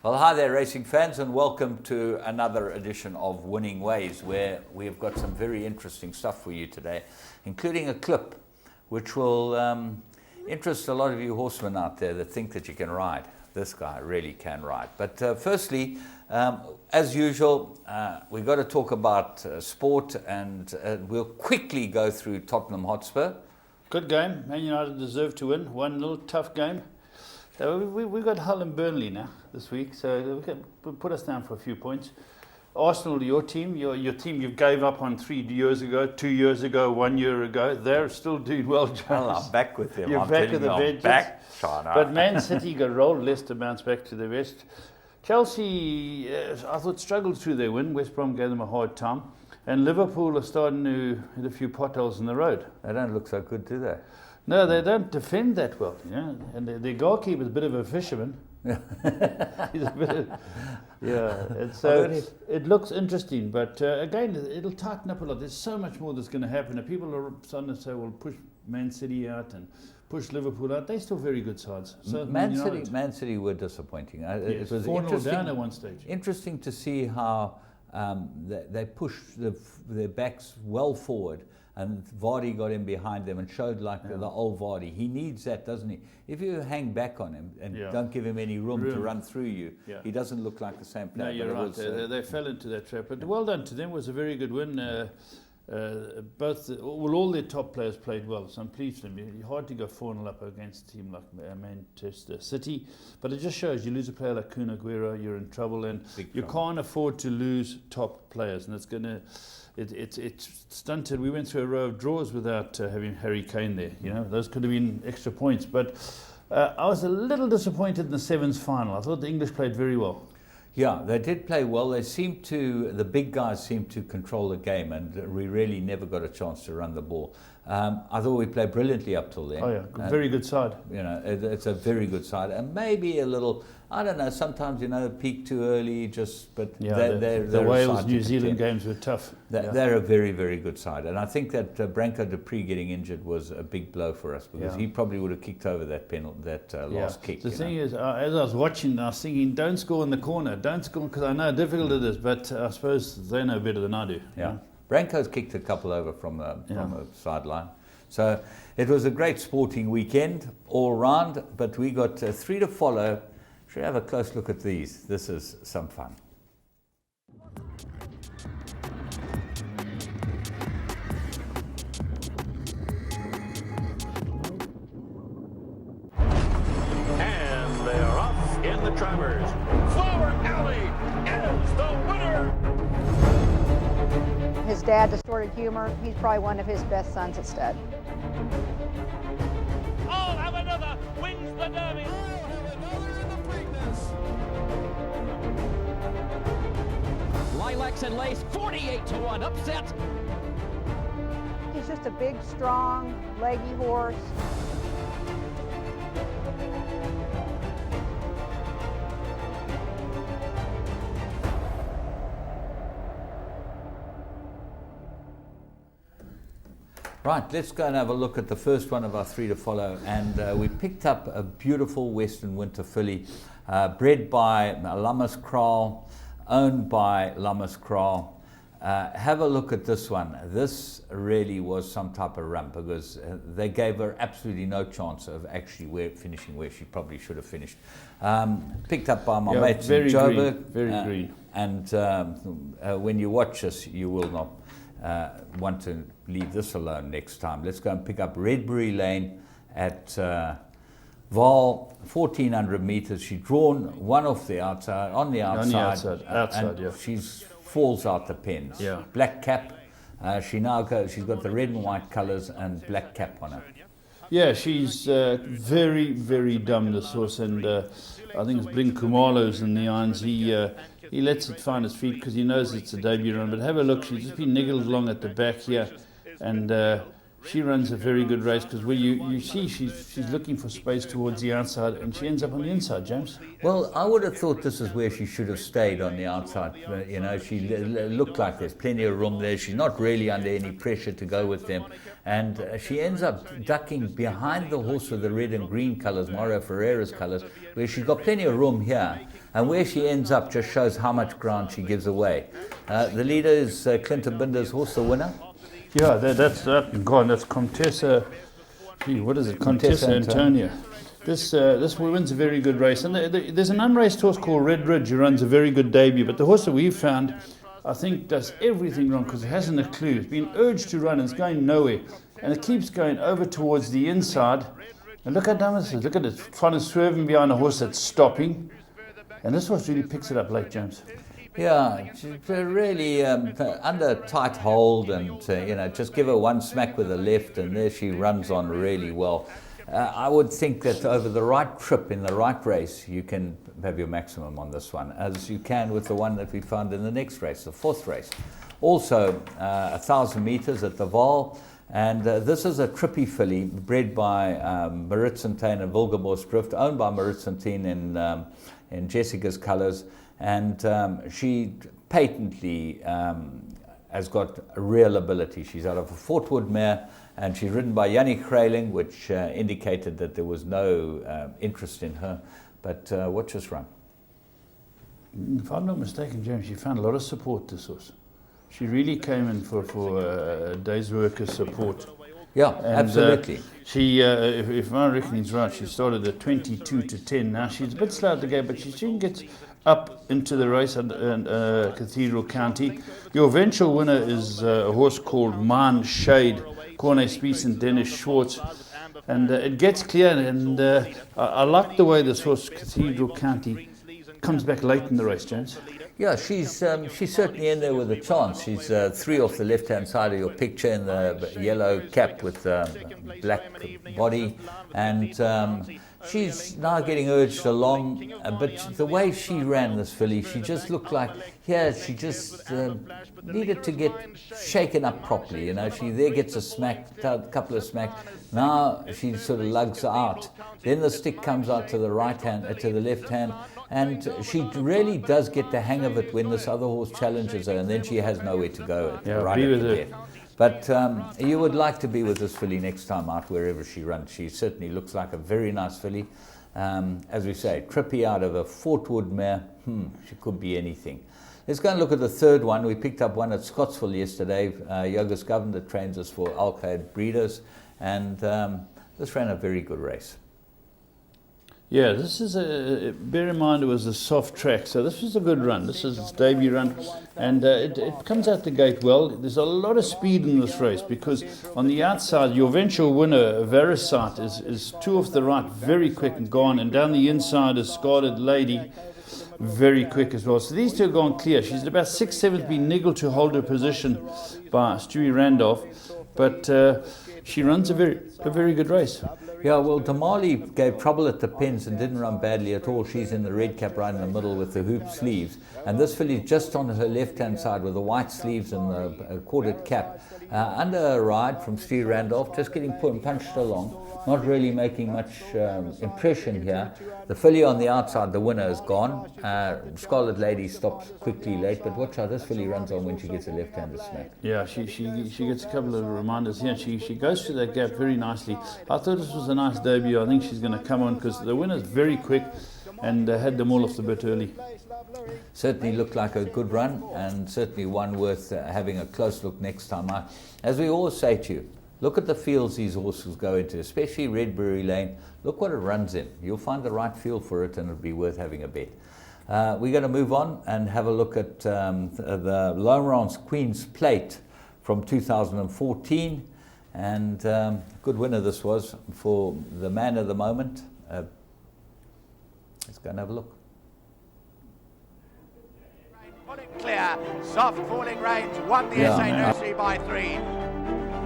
Well, hi there, racing fans, and welcome to another edition of Winning Ways, where we have got some very interesting stuff for you today, including a clip which will interest a lot of you horsemen out there that think that you can ride. This guy really can ride. But firstly, as usual, we've got to talk about sport, and we'll quickly go through Tottenham Hotspur. Good game. Man United deserved to win. One little tough game. We've got Hull and Burnley now this week, so we'll put us down for a few points. Arsenal, your team you gave up on 3 years ago, 2 years ago, 1 year ago, they're still doing well, Jones. Well, I'm back with them. You're I'm back with the vengeance. Back, China. But Man City got rolled, Leicester bounced back to the best. Chelsea, I thought, struggled through their win. West Brom gave them a hard time. And Liverpool are starting to hit a few potholes in the road. They don't look so good, do they? No, they don't defend that well, you know. And their goalkeeper's a bit of a fisherman. He's a bit of, yeah. And so it looks interesting, but again, it'll tighten up a lot. There's so much more that's going to happen. And people are starting to say, well, push Man City out and push Liverpool out. They're still very good sides. So Man City were disappointing. Yes, it was 4-0 down at one stage. Interesting to see how they pushed their backs well forward, and Vardy got in behind them and showed like the old Vardy. He needs that, doesn't he? If you hang back on him and don't give him any room to run through you, he doesn't look like the same player. No, you're right. They fell into that trap. But well done to them. It was a very good win. All their top players played well, so I'm pleased for them. It's hard to go 4-0 up against a team like Manchester City, but it just shows you lose a player like Kun Aguero, you're in trouble, and you can't afford to lose top players, and it's going to. It's stunted. We went through a row of draws without having Harry Kane there. You know, those could have been extra points. But I was a little disappointed in the Sevens final. I thought the English played very well. Yeah, they did play well. The big guys seemed to control the game, and we really never got a chance to run the ball. I thought we played brilliantly up till then. Oh yeah, very good side. You know, it's a very good side, and maybe a little. I don't know. Sometimes peak too early. But the Wales New Zealand games were tough. They're a very, very good side, and I think that Branko de Pree getting injured was a big blow for us, because he probably would have kicked over that last kick. The thing is, as I was watching, I was thinking, don't score in the corner, don't score, because I know how difficult it is. But I suppose they know better than I do. Yeah. You know? Branko's kicked a couple over from the sideline. So it was a great sporting weekend all round, but we got 3 to follow. Should we have a close look at these? This is some fun. And they are off in the Travers. Flower Alley is the winner. His dad, Distorted Humor, he's probably one of his best sons at stud. I'll have another, wins the Derby. I'll have another in the Preakness. Lilacs and Lace, 48-1, upset. He's just a big, strong, leggy horse. Right, let's go and have a look at the first one of our 3 to follow, and we picked up a beautiful Western Winter filly, bred by Lammas Kraal, owned by Lammas Kraal. Have a look at this one. This really was some type of run, because they gave her absolutely no chance of actually finishing where she probably should have finished. Picked up by my mates in Joburg. Very green. And when you watch this, you will not want to leave this alone next time. Let's go and pick up Redbury Lane at Vaal, 1,400 meters. She's drawn one off the outside, on the outside, and she falls out the pens. Yeah. Black cap. She's got the red and white colours and black cap on her. Yeah, she's very, very dumb, this horse, and I think it's Blink Kumalo's in the irons. He lets it find his feet because he knows it's a debut run. But have a look, she's just been niggled along at the back here, and she runs a very good race, because where you see she's looking for space towards the outside, and she ends up on the inside, James. Well, I would have thought this is where she should have stayed, on the outside. You know, she looked like there's plenty of room there. She's not really under any pressure to go with them. And she ends up ducking behind the horse with the red and green colours, Mario Ferreira's colours, where she's got plenty of room here. And where she ends up just shows how much ground she gives away. The leader is Clinton Binder's horse, the winner. Yeah, that's Contessa. Gee, what is it? Contessa Antonia. This wins a very good race. And there's an unraced horse called Red Ridge who runs a very good debut. But the horse that we've found, I think, does everything wrong, because it hasn't a clue. It's been urged to run and it's going nowhere. And it keeps going over towards the inside. And look how dumb this is. Look at it, trying to swerve in behind a horse that's stopping. And this horse really picks it up late, James. Yeah, she's really under tight hold, and you know, just give her one smack with the left, and there she runs on really well. I would think that over the right trip in the right race, you can have your maximum on this one, as you can with the one that we found in the next race, the fourth race. Also, 1,000 meters at the Vaal, and this is a trippy filly bred by Maritzentain and Wilgemoos Drift, owned by Maritzentain in Jessica's colours. And she patently has got a real ability. She's out of a Fort Wood mare, and she's ridden by Yannick Kreiling, which indicated that there was no interest in her. But watch this run. If I'm not mistaken, James, she found a lot of support, this horse. She really came in for a day's work of support. Yeah, and, absolutely. She, if my reckoning is right, she started at 22 to 10. Now she's a bit slow at the gate, but she soon gets up into the race and Cathedral County. Your eventual winner is a horse called Mine Shade, Corne Spies and Dennis Schwartz. And it gets clear, and I like the way this horse, Cathedral County, comes back late in the race, James. Yeah, she's certainly in there with a chance. She's 3 off the left-hand side of your picture in the yellow cap with the black body, and she's now getting urged along. But the way she ran this filly, she just looked like, she just needed to get shaken up properly. You know, she there gets a couple of smacks. Now she sort of lugs out. Then the stick comes out to the right hand, to the left hand. And she really does get the hang of it when this other horse challenges her, and then she has nowhere to go. Right at the end. But you would like to be with this filly next time out, wherever she runs. She certainly looks like a very nice filly. As we say, trippy out of a Fort Wood mare. She could be anything. Let's go and look at the third one. We picked up one at Scottsville yesterday. Yogus Governor trains us for Alcade breeders, and this ran a very good race. Yeah, this is bear in mind it was a soft track, so this was a good run. This is its debut run, and it comes out the gate well. There's a lot of speed in this race, because on the outside, your eventual winner, Verisite, is 2 off the right, very quick and gone, and down the inside is Scarlet Lady, very quick as well. So these two are gone clear. She's at about 6/7 being niggled to hold her position by Stewie Randolph, but she runs a very good race. Yeah, well, Damali gave trouble at the pens and didn't run badly at all. She's in the red cap right in the middle with the hoop sleeves. And this filly's just on her left-hand side with the white sleeves and the corded cap. Under a ride from Steve Randolph, just getting punched along, not really making much impression here. The filly on the outside, the winner, is gone. Scarlet Lady stops quickly late, but watch how this filly runs on when she gets a left-handed smack. Yeah, she gets a couple of reminders here. She goes through that gap very nicely. I thought this was a nice debut. I think she's going to come on, because the winner's very quick and had them all off the bit early. Certainly looked like a good run, and certainly one worth having a close look next time out. As we always say to you, look at the fields these horses go into, especially Redbury Lane. Look what it runs in. You'll find the right field for it, and it'll be worth having a bet. We're going to move on and have a look at the Laurence Queen's Plate from 2014. And good winner this was for the man of the moment. Let's go and have a look. Put it clear. Soft falling rains won the SA Nursery by 3.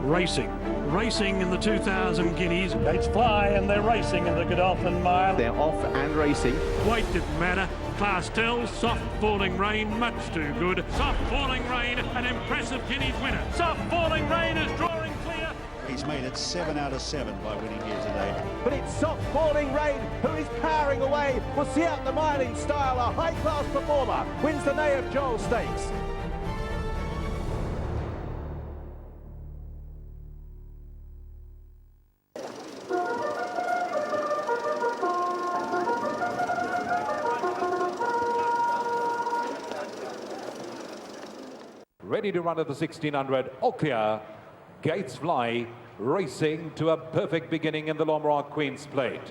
Racing in the 2,000 guineas. Gates fly and they're racing in the Godolphin Mile. They're off and racing. Weight didn't matter. Class tells, soft falling rain, much too good. Soft falling rain, an impressive guineas winner. Soft falling rain is drawing clear. He he's made it 7 out of 7 by winning here today. But it's Soft Falling Rain who is powering away. We'll see out the mining style. A high-class performer wins the Nay of Joel Stakes. Ready to run at the 1600, all clear, gates fly, racing to a perfect beginning in the Lomrock Queen's Plate.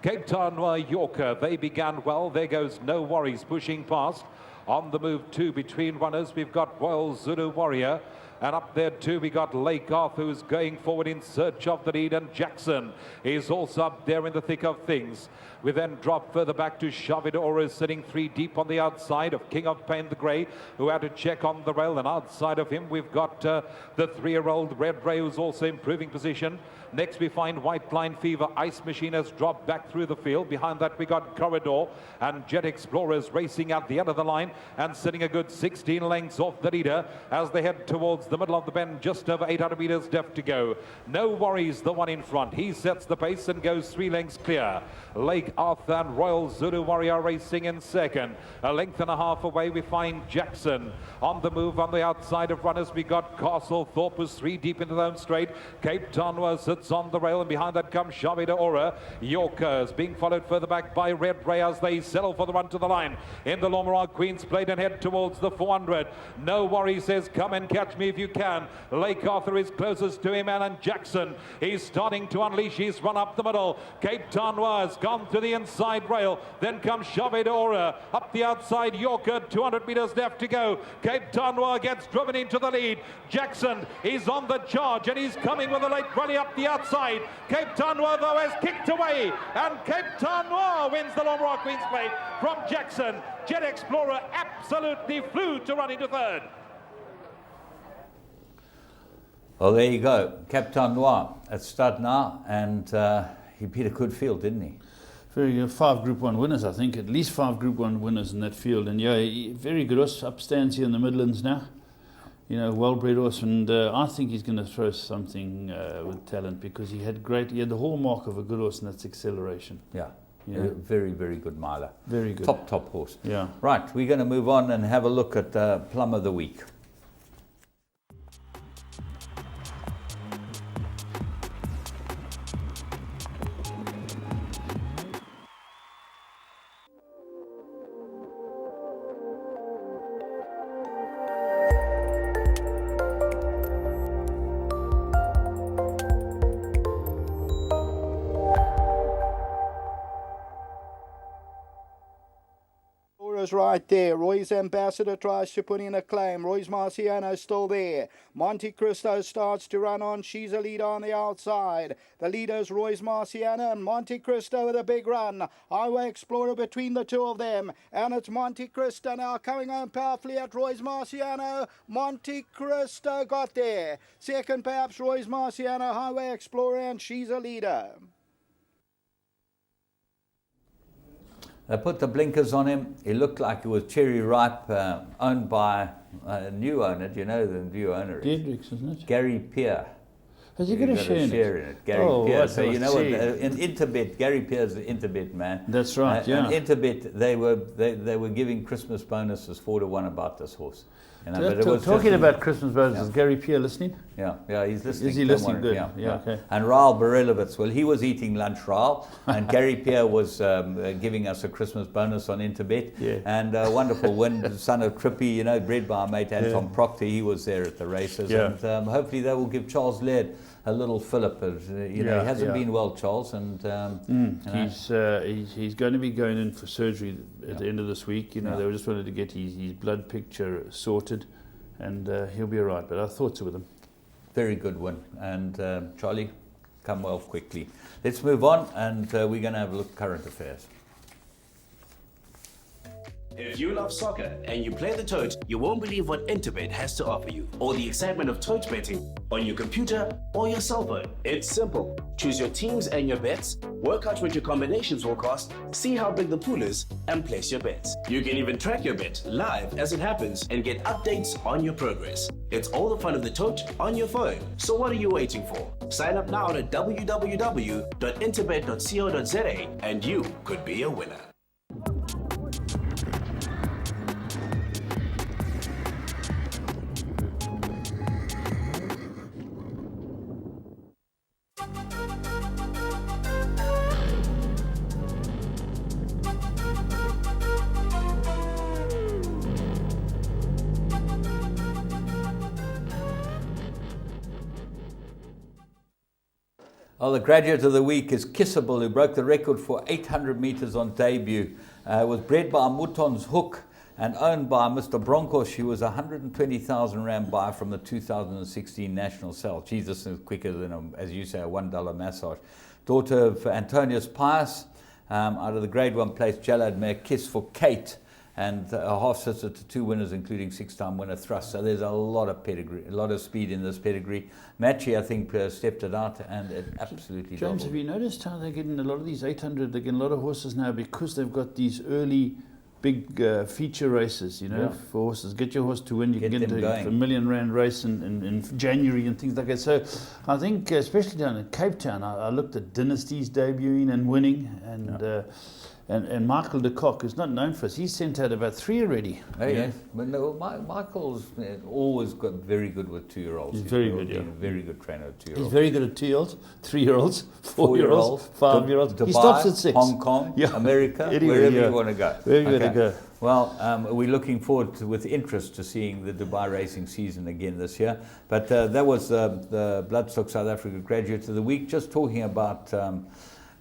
Cape Town Yorker, they began well, there goes No Worries pushing past. On the move too between runners, we've got Royal Zulu Warrior, and up there too we got Lake Arthur who's going forward in search of the lead, and Jackson is also up there in the thick of things. We then drop further back to Shavidora, sitting 3 deep on the outside of King of Pain the Grey, who had to check on the rail, and outside of him we've got the 3-year-old Red Ray who's also improving position. Next we find White Line Fever. Ice Machine has dropped back through the field. Behind that we got Corridor and Jet Explorers racing at the end of the line and sitting a good 16 lengths off the leader as they head towards the middle of the bend, just over 800 meters left to go. No Worries, the one in front. He sets the pace and goes 3 lengths clear. Lake Arthur and Royal Zulu Warrior racing in second. A length and a half away we find Jackson. On the move on the outside of runners we got Castle Thorpe, who's 3 deep into the home straight. Cape Town sits on the rail, and behind that comes Shavida Aura. Yorkers being followed further back by Red Ray as they settle for the run to the line in the Lomrock Queen's Plate and head towards the 400. No Worry says come and catch me if you can. Lake Arthur is closest to him, and Jackson is starting to unleash his run up the middle. Cape Town has gone to the inside rail, then comes Shavida Aura up the outside. Yorker, 200 meters left to go. Cape Town gets driven into the lead. Jackson is on the charge and he's coming with a late rally up the outside. Cape Town though has kicked away, and Cape Town wins the Lomrock Queen's Plate from Jackson. Jet Explorer absolutely flew to run into third. Well, there you go. Captain Noir at start now, and he beat a good field, didn't he? Very good. 5 Group 1 winners, I think. At least 5 Group 1 winners in that field. And yeah, very good horse. Upstands here in the Midlands now. You know, well-bred horse. And I think he's going to throw something with talent, because he had the hallmark of a good horse, and that's acceleration. Yeah. Very, very good miler. Very good. Top horse. Yeah. Right, we're going to move on and have a look at Plum of the Week. Right there. Roy's Ambassador tries to put in a claim. Roy's Marciano still there. Monte Cristo starts to run on. She's a leader on the outside. The leaders Roy's Marciano and Monte Cristo with a big run. Highway Explorer between the two of them. And it's Monte Cristo now coming on powerfully at Roy's Marciano. Monte Cristo got there. Second perhaps Roy's Marciano, Highway Explorer, and she's a leader. They put the blinkers on him. He looked like he was cherry ripe, owned by a new owner. Do you know the new owner? Diedrichs, isn't it? Gary Peer. Has he got a share in it? Gary Peer. So you know what? In Interbet, Gary Peer's the Interbet man. That's right. Yeah. In Interbet, they were giving Christmas bonuses 4-1 about this horse. You know, but it was talking about Christmas bonuses. Is Gary Peer listening? Yeah, he's listening. Is he listening? Good. Yeah. Okay. And Raul Barelovitz, well, he was eating lunch, Raul, and Gary Peer was giving us a Christmas bonus on Interbet. Yeah. And wonderful win, the son of Trippy, you know, bred by our mate Anton Proctor. He was there at the races, and hopefully they will give Charles Laird a little fillip. He hasn't been well, Charles, and he's going to be going in for surgery at the end of this week. You know, they just wanted to get his blood picture sorted, and he'll be all right. But our thoughts are with him. Very good win, and Charlie, come well quickly. Let's move on, and we're going to have a look at current affairs. If you love soccer and you play the tote, you won't believe what Interbet has to offer you. All the excitement of tote betting on your computer or your cell phone. It's simple. Choose your teams and your bets, Work out what your combinations will cost, see how big the pool is, and place your bets. You can even track your bet live as it happens and get updates on your progress. It's all the fun of the tote on your phone. So what are you waiting for? Sign up now at www.interbet.co.za and you could be a winner. Well, the graduate of the week is Kissable, who broke the record for 800 meters on debut. Was bred by Mouton's Hook and owned by Mr. Broncos. She was 120,000 Rand buy from the 2016 national sale. Jesus is quicker than, as you say, a $1 massage. Daughter of Antonius Pius, out of the grade 1 place, Jalad mare Kiss for Kate, and a half sister to 2 winners, including 6-time winner Thrust. So there's a lot of pedigree, a lot of speed in this pedigree. Matchy, I think, stepped it out, and it absolutely James, doubled. have you noticed how they're getting a lot of these 800, they're getting a lot of horses now because they've got these early big feature races, you know, for horses. Get your horse to win, you can get into a R1 million race in January and things like that. So I think, especially down in Cape Town, I looked at Dynasties debuting and winning, and Michael de Kock, who's not known for us, he's sent out about 3 already. Oh, yes. But no, Michael's always got very good with 2-year-olds. He's very good, been a very good trainer of 2-year-olds. He's very good at 2-year-olds, 3-year-olds, 4-year-olds, 5-year-olds. Dubai, He stops at 6. Hong Kong, America, wherever you want to go. Wherever to go. Well, we're looking forward with interest to seeing the Dubai racing season again this year. But that was the Bloodstock South Africa Graduate of the Week. Just talking about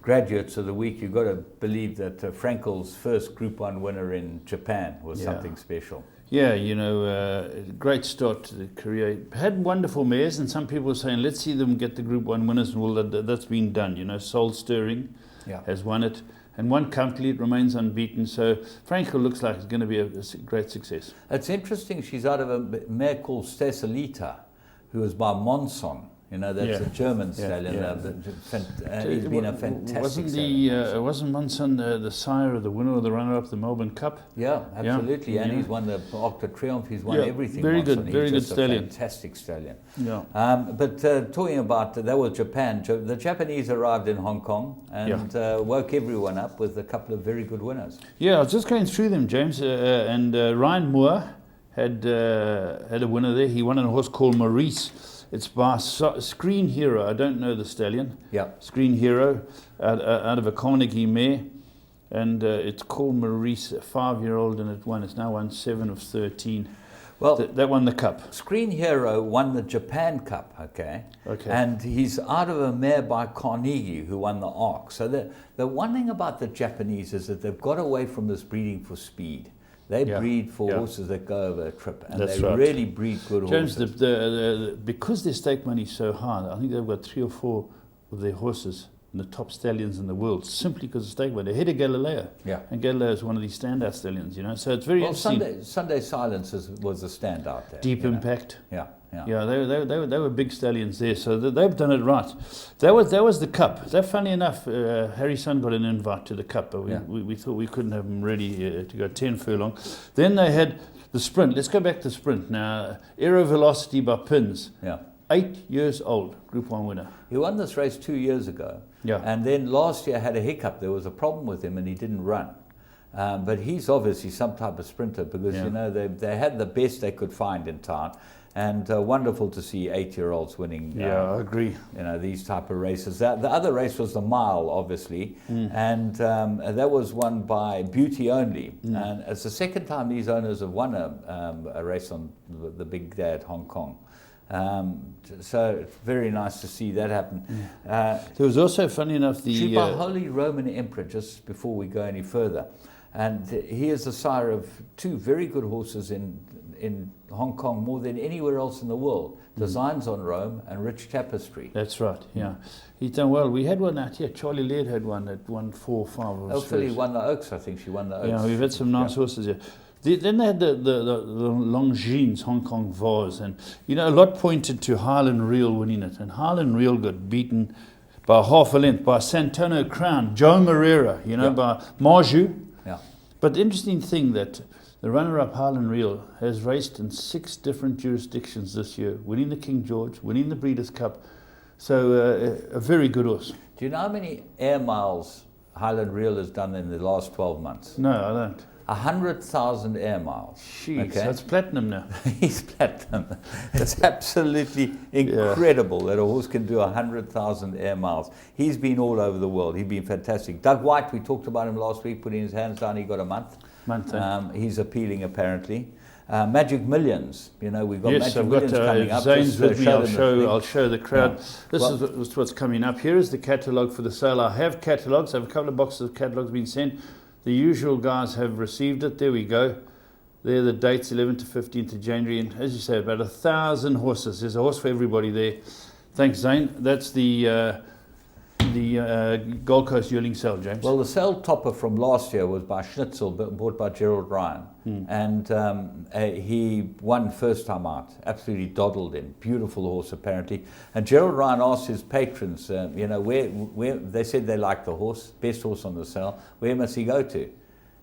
Graduates of the Week, you've got to believe that Frankel's first Group 1 winner in Japan was something special. Yeah, you know, great start to the career. Had wonderful mares, and some people were saying, let's see them get the Group 1 winners, and well, that's been done. You know, Soul Stirring has won it, and won comfortably. It remains unbeaten. So Frankel looks like it's going to be a great success. It's interesting, she's out of a mare called Stesalita, who was by Monson. You know, that's a German stallion. He's been a fantastic stallion. Wasn't Monson the sire of the winner or the runner-up of the Melbourne Cup? Yeah, absolutely. Yeah. And he's won the Arc de Triomphe. He's won everything. Very Monson. good, very good stallion. Fantastic stallion. Yeah. But talking about, that was Japan. The Japanese arrived in Hong Kong and woke everyone up with a couple of very good winners. Yeah, I was just going through them, James. And Ryan Moore had a winner there. He won on a horse called Maurice. It's by Screen Hero. I don't know the stallion. Yeah. Screen Hero, out of a Carnegie mare. And it's called Maurice, a 5-year-old, and it won. It's now won 7 of 13. Well, that won the cup. Screen Hero won the Japan Cup, okay? And he's out of a mare by Carnegie, who won the Arc. So the one thing about the Japanese is that they've got away from this breeding for speed. They breed for horses that go over a trip, and they really breed good James, horses. because their stake money is so high, I think they've got 3 or 4 of their horses in the top stallions in the world, simply because of stake money. Ahead of Galileo. Yeah. And Galileo is one of these standout stallions, you know. So it's very interesting. Sunday Silence was a standout there. Deep Impact. Yeah. Yeah, they were big stallions there, so they've done it right. That was the cup. That, funny enough, Harry Sun got an invite to the cup, but we thought we couldn't have him ready to go 10 furlong. Then they had the sprint. Let's go back to the sprint now. Aero Velocity by Pins. Yeah. 8 years old, Group 1 winner. He won this race 2 years ago. Yeah. And then last year had a hiccup. There was a problem with him, and he didn't run. But he's obviously some type of sprinter because you know they had the best they could find in town. And wonderful to see 8-year-olds winning. Yeah, I agree. You know, these type of races. The other race was the mile, obviously, and that was won by Beauty Only. And it's the second time these owners have won a race on the big day at Hong Kong. So it's very nice to see that happen. There was also, funny enough, the Holy Roman Emperor. Just before we go any further, and he is the sire of 2 very good horses in Hong Kong, more than anywhere else in the world. Designs on Rome and Rich Tapestry. That's right, yeah. He's done well. We had one out here. Charlie Laird had one that won 4 or 5. Hopefully won the Oaks, I think she won the Oaks. Yeah, we've had some nice horses here. Then they had the Longines Hong Kong Vase, and you know, a lot pointed to Highland Real winning it, and Highland Real got beaten by half a length, by Santana Crown, Joe Moreira, you know, by Marju. Yeah. But the interesting thing that the runner-up Highland Reel has raced in 6 different jurisdictions this year, winning the King George, winning the Breeders' Cup. So a very good horse. Do you know how many air miles Highland Reel has done in the last 12 months? No, I don't. 100,000 air miles. Jeez, that's platinum now. He's platinum. It's absolutely incredible that a horse can do 100,000 air miles. He's been all over the world. He's been fantastic. Doug White, we talked about him last week, putting his hands down. He got a month. He's appealing apparently. Magic Millions, you know, we've got Magic Millions coming up. Zane's with me. I'll show the crowd. This is what's coming up. Here is the catalogue for the sale. I have catalogues. I have a couple of boxes of catalogues being sent. The usual guys have received it. There we go. There are the dates, 11th to 15th of January. And as you say, about 1,000 horses. There's a horse for everybody there. Thanks, Zane. That's the Gold Coast yearling sale, James. Well, the sale topper from last year was by Schnitzel, bought by Gerald Ryan. And he won first time out. Absolutely doddled in. Beautiful horse, apparently. And Gerald Ryan asked his patrons, you know, where they said they liked the horse, best horse on the sale. Where must he go to?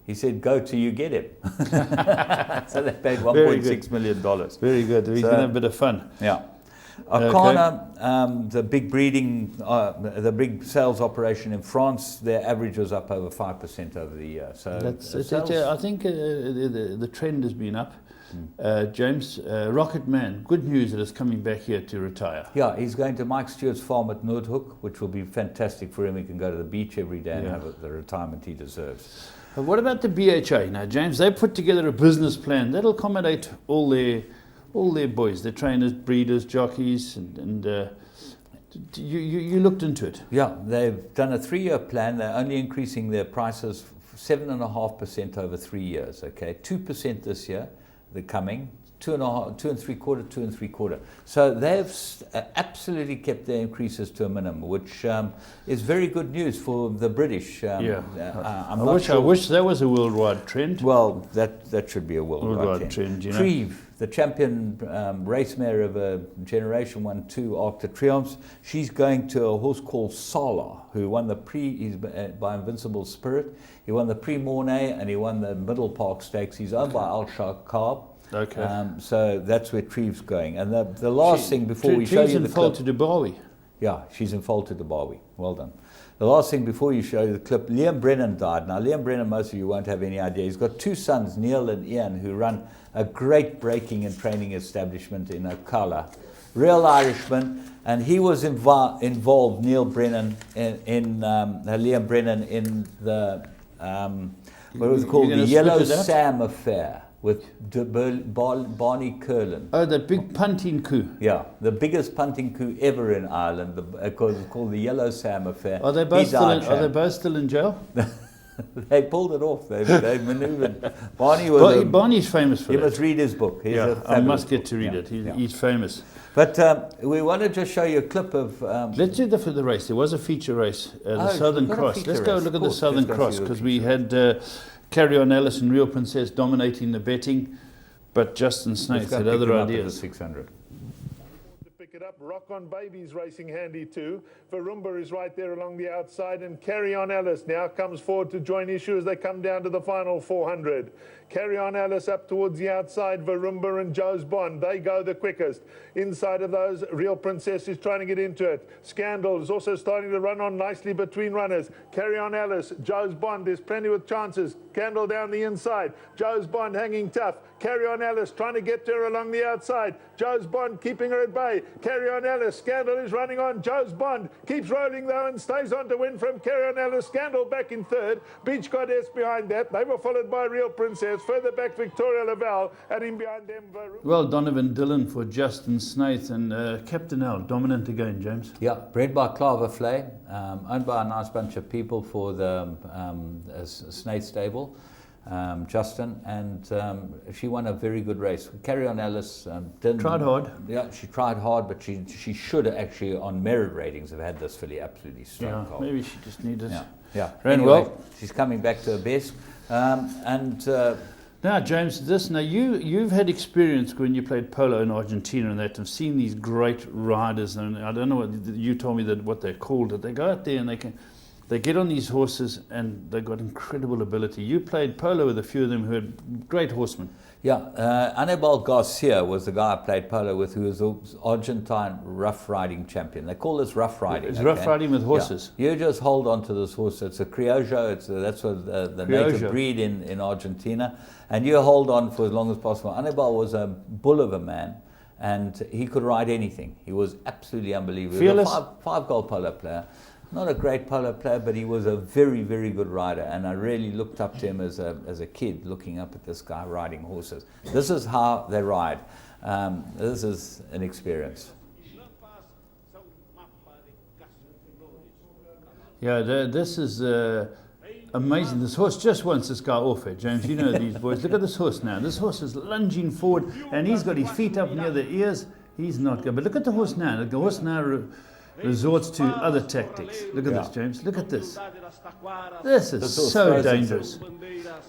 He said, go till you get him. So they paid $1.6 million. Very good. He's going to have a bit of fun. Yeah. Arcana, the big breeding, the big sales operation in France, their average was up over 5% over the year. So I think the trend has been up. James, Rocket Man, good news that is coming back here to retire. Yeah, he's going to Mike Stewart's farm at Noordhoek, which will be fantastic for him. He can go to the beach every day and have the retirement he deserves. But what about the BHA? Now, James, they put together a business plan that'll accommodate all their boys, their trainers, breeders, jockeys, and you looked into it. Yeah, they've done a 3-year plan. They're only increasing their prices 7.5% over 3 years. Okay, 2% this year. They're coming 2.5, 2.75, 2.75. So they've absolutely kept their increases to a minimum, which is very good news for the British. I wish that was a worldwide trend. Well, that should be a worldwide trend. You know? Treve, the champion race mare of a generation, won 2 Arc de Triomphes. She's going to a horse called Sala, who won the he's by Invincible Spirit. He won the Prix Mornay and he won the Middle Park Stakes. He's owned by Al Shakab. Okay. So that's where Treve's going. And the last thing before we show you the clip. Treve's in Dubawi. Yeah, she's in Fault to Dubawi. Well done. The last thing before you show you the clip, Liam Brennan died. Now, Liam Brennan, most of you won't have any idea. He's got 2 sons, Neil and Ian, who run a great breaking and training establishment in Ocala. Real Irishman. And he was involved, Neil Brennan, Liam Brennan, in the, what was it called? The Yellow Sam affair with Barney Curlin. Oh, the big punting coup. Yeah, the biggest punting coup ever in Ireland, because it's called the Yellow Sam affair. Are they both still in jail? They pulled it off. They manoeuvred. Barney's famous for it. You must read his book. I must get to read it. He's famous. But we want to just show you a clip of... Let's do the race. There was a feature race, the Southern Cross. Let's go look at the Southern Cross, because we had Carry On Alice and Real Princess dominating the betting, but Justin Snaith had other ideas. 600. It up. Rock On Baby's racing handy too. Varumba is right there along the outside, and Carry On Alice now comes forward to join issue as they come down to the final 400. Carry On Alice up towards the outside. Varumba and Joe's Bond, they go the quickest. Inside of those, Real Princess is trying to get into it. Scandal is also starting to run on nicely between runners. Carry On Alice, Joe's Bond, there's plenty with chances. Scandal down the inside. Joe's Bond hanging tough. Carry On Alice trying to get to her along the outside. Joe's Bond keeping her at bay. Carry On Alice. Scandal is running on. Joe's Bond keeps rolling though and stays on to win from Carry On Alice. Scandal back in third. Beach Goddess behind that. They were followed by Real Princess. Further back Victoria Laval, and in behind them. Well, Donovan Dillon for Justin Snaith and Captain L, dominant again, James. Yeah, bred by Claver Flay, owned by a nice bunch of people for the Snaith stable. Justin, and she won a very good race. Carry On Alice didn't... Tried hard. Yeah, she tried hard, but she should have actually, on merit ratings, have had this filly absolutely struck hard. Maybe she just needed... Yeah. Ran anyway, well. She's coming back to her best. Now, James, you've had experience when you played polo in Argentina and that, and seen these great riders, and I don't know what you told me what they're called. That they go out there and they get on these horses and they've got incredible ability. You played polo with a few of them who had great horsemen. Yeah, Anibal Garcia was the guy I played polo with, who was an Argentine rough riding champion. They call this rough riding. It's rough riding with horses. Yeah. You just hold on to this horse. It's a criollo. That's what the native breed in Argentina. And you hold on for as long as possible. Anibal was a bull of a man, and he could ride anything. He was absolutely unbelievable. Fearless. He was a five-goal polo player. Not a great polo player, but he was a very, very good rider, and I really looked up to him as a kid, looking up at this guy riding horses. This is how they ride. This is an experience. Yeah, this is amazing. This horse just wants this guy off it, James. You know these boys. Look at this horse now. This horse is lunging forward, and he's got his feet up near the ears. He's not good. But look at the horse now. The horse now resorts to other tactics. Look at this, James. Look at this. This is so dangerous.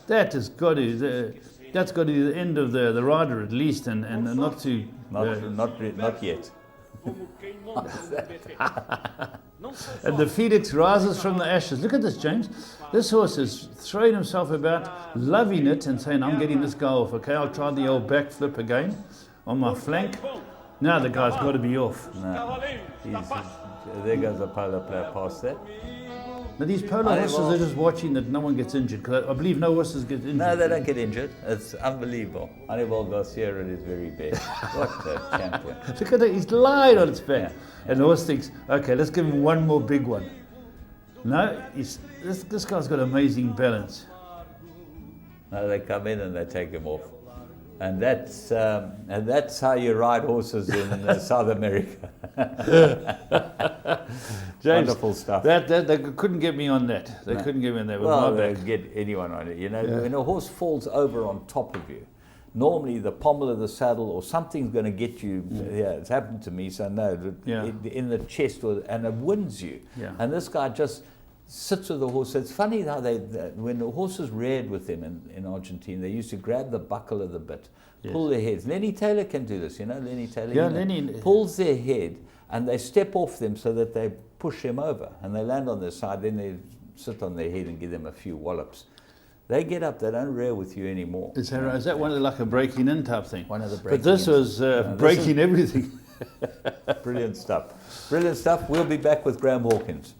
That has got to. That's got to be the end of the rider at least, and not to. Not yet. And the phoenix rises from the ashes. Look at this, James. This horse is throwing himself about, loving it, and saying, "I'm getting this guy off. Okay, I'll try the old backflip again on my flank." Now the guy's got to be off. No. There goes a polo player past that. Now these polo horses are just watching that no one gets injured, because I believe no horses get injured. No, they don't get injured. It's unbelievable. Anibal Garcia at his very best. What a champion. Look at it, he's lying on its back. Yeah. And the horse thinks, okay, let's give him one more big one. No, this guy's got amazing balance. No, they come in and they take him off. And that's how you ride horses in South America. James, wonderful stuff. They couldn't get me on that. They couldn't get me on that. Well, they get anyone on it. You know, when a horse falls over on top of you, normally the pommel of the saddle or something's going to get you. Yeah, it's happened to me. So no, in the chest, and it wins you. Yeah. And this guy just sits with the horse. It's funny how when the horses reared with them in Argentina, they used to grab the buckle of the bit, pull their heads. Lenny Taylor can do this, you know, Lenny Taylor. Yeah, Lenny pulls their head and they step off them so that they push them over and they land on their side. Then they sit on their head and give them a few wallops. They get up, they don't rear with you anymore. Is that one of like a breaking in type thing? One of the breaking. But this was breaking everything. Brilliant stuff. Brilliant stuff. We'll be back with Graham Hawkins.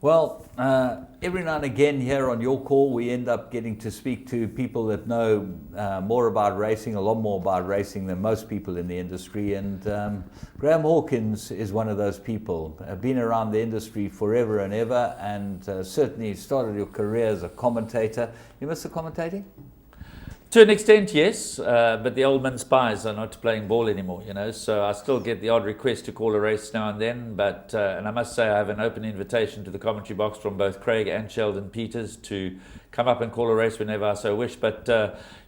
Well, every now and again here on Your Call, we end up getting to speak to people that know more about racing, a lot more about racing than most people in the industry. And Graham Hawkins is one of those people. Been around the industry forever and ever, and certainly started your career as a commentator. You miss the commentating? To an extent, yes, but the old man spies are not playing ball anymore, you know, so I still get the odd request to call a race now and then, but, and I must say I have an open invitation to the commentary box from both Craig and Sheldon Peters to come up and call a race whenever I so wish, but,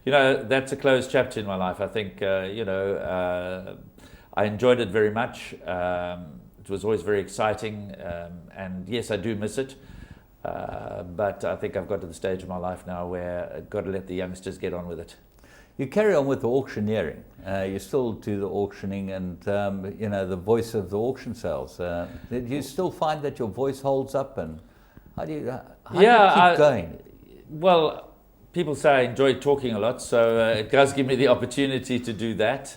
you know, that's a closed chapter in my life. I think, you know, I enjoyed it very much. It was always very exciting, and yes, I do miss it. But I think I've got to the stage of my life now where I've got to let the youngsters get on with it. You carry on with the auctioneering. You still do the auctioning and, you know, the voice of the auction sales. Do you still find that your voice holds up? And how do you keep going? Well, people say I enjoy talking a lot, so it does give me the opportunity to do that.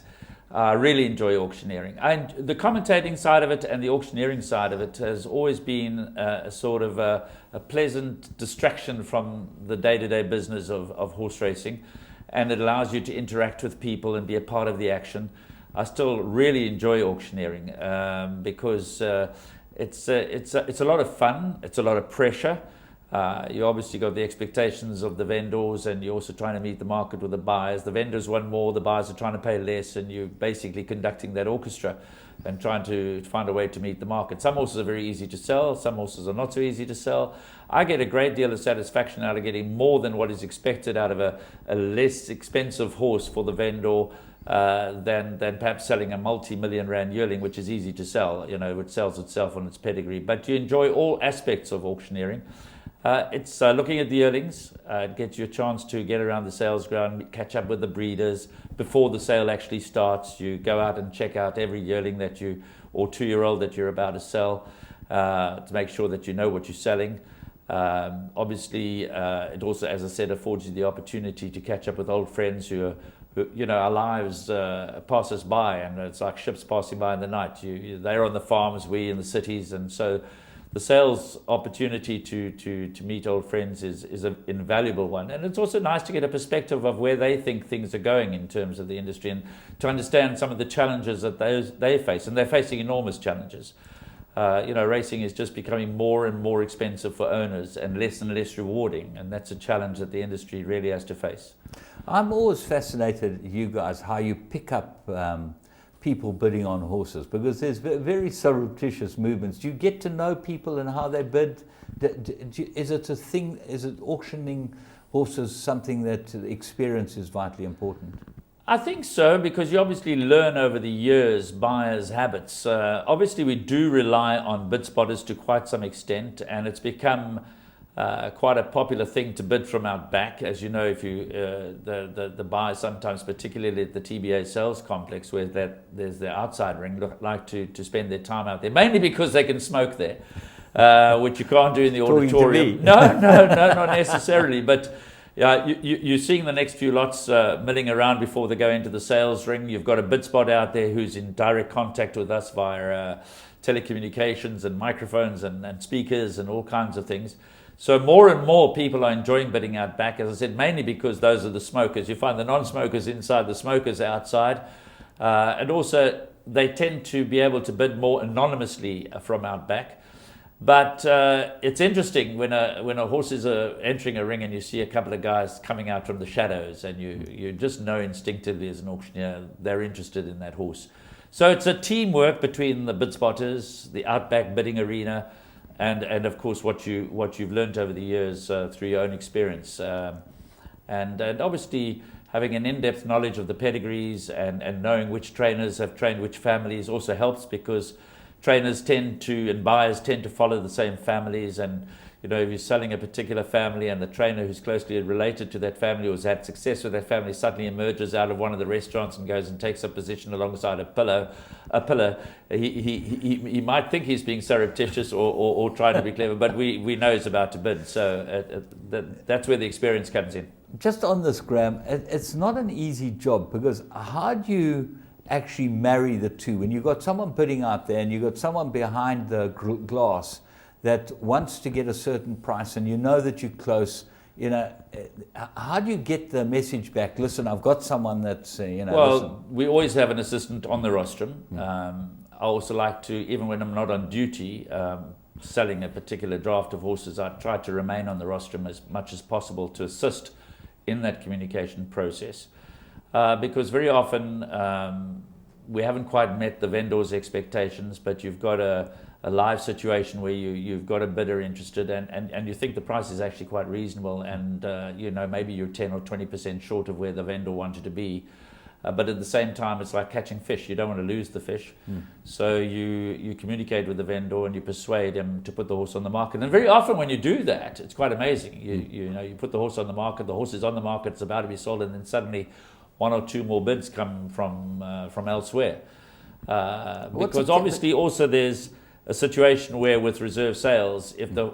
I really enjoy auctioneering. The commentating side of it and the auctioneering side of it has always been a sort of a pleasant distraction from the day-to-day business of horse racing. And it allows you to interact with people and be a part of the action. I still really enjoy auctioneering because it's a lot of fun, it's a lot of pressure. You obviously got the expectations of the vendors, and you're also trying to meet the market with the buyers. The vendors want more, the buyers are trying to pay less, and you're basically conducting that orchestra and trying to find a way to meet the market. Some horses are very easy to sell, some horses are not so easy to sell. I get a great deal of satisfaction out of getting more than what is expected out of a less expensive horse for the vendor than perhaps selling a multi-million rand yearling, which is easy to sell, you know, which sells itself on its pedigree. But you enjoy all aspects of auctioneering. It's looking at the yearlings. It gets you a chance to get around the sales ground, catch up with the breeders before the sale actually starts. You go out and check out every yearling that you, or 2-year-old that you're about to sell, to make sure that you know what you're selling. Obviously, it also, as I said, affords you the opportunity to catch up with old friends who you know, our lives pass us by, and it's like ships passing by in the night. They're on the farms, we in the cities, and so the sales opportunity to meet old friends is an invaluable one. And it's also nice to get a perspective of where they think things are going in terms of the industry, and to understand some of the challenges that they face. And they're facing enormous challenges. You know, racing is just becoming more and more expensive for owners and less rewarding. And that's a challenge that the industry really has to face. I'm always fascinated, you guys, how you pick up people bidding on horses, because there's very surreptitious movements. Do you get to know people and how they bid? Is it a thing? Is it auctioning horses something that experience is vitally important? I think so, because you obviously learn over the years buyers' habits. Obviously, we do rely on bid spotters to quite some extent, and it's become quite a popular thing to bid from out back. As you know, if you the buyers sometimes, particularly at the TBA sales complex, where there's the outside ring, like to spend their time out there, mainly because they can smoke there, which you can't do in the auditorium. No, not necessarily, but you're seeing the next few lots milling around before they go into the sales ring. You've got a bid spot out there who's in direct contact with us via telecommunications and microphones and speakers and all kinds of things. So more and more people are enjoying bidding out back, as I said, mainly because those are the smokers. You find the non-smokers inside, the smokers outside. And also they tend to be able to bid more anonymously from out back. But it's interesting when a horse is entering a ring and you see a couple of guys coming out from the shadows, and you just know instinctively as an auctioneer they're interested in that horse. So it's a teamwork between the bid spotters, the outback bidding arena, and of course what you've learned over the years through your own experience, and obviously having an in-depth knowledge of the pedigrees and knowing which trainers have trained which families also helps, because trainers and buyers tend to follow the same families. And you know, if you're selling a particular family and the trainer who's closely related to that family or has had success with that family suddenly emerges out of one of the restaurants and goes and takes a position alongside a pillar, he might think he's being surreptitious or trying to be clever, but we know he's about to bid. So that's where the experience comes in. Just on this, Graham, it's not an easy job, because how do you actually marry the two? When you've got someone bidding out there and you've got someone behind the glass that wants to get a certain price, and you know that you're close, you know, how do you get the message back? Listen, I've got someone that's, you know. Well, listen. We always have an assistant on the rostrum. I also like to, even when I'm not on duty, selling a particular draft of horses, I try to remain on the rostrum as much as possible to assist in that communication process. Because very often we haven't quite met the vendor's expectations, but you've got a live situation where you've got a bidder interested, and you think the price is actually quite reasonable, and you know, maybe you're 10 or 20% short of where the vendor wanted to be. But at the same time, it's like catching fish. You don't want to lose the fish. So you communicate with the vendor and you persuade him to put the horse on the market. And very often when you do that, it's quite amazing. You put the horse on the market, the horse is on the market, it's about to be sold, and then suddenly one or two more bids come from elsewhere. Because obviously also there's a situation where with reserve sales, if the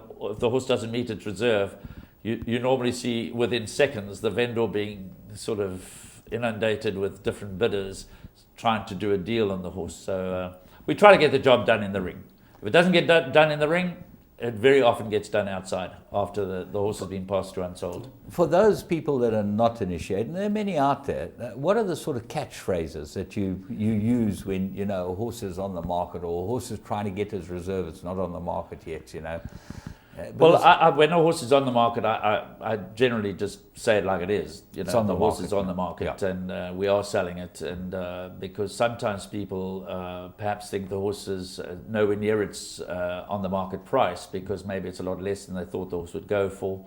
horse doesn't meet its reserve, you normally see within seconds the vendor being sort of inundated with different bidders trying to do a deal on the horse. So we try to get the job done in the ring. If it doesn't get done in the ring, it very often gets done outside after the horse has been passed to unsold. For those people that are not initiated, and there are many out there, what are the sort of catchphrases that you use when, you know, a horse is on the market or a horse is trying to get his reserve, it's not on the market yet, you know? Well, when a horse is on the market, I generally just say it like it is. You know, the horse is on the market, and we are selling it. And because sometimes people perhaps think the horse is nowhere near its on the market price because maybe it's a lot less than they thought the horse would go for.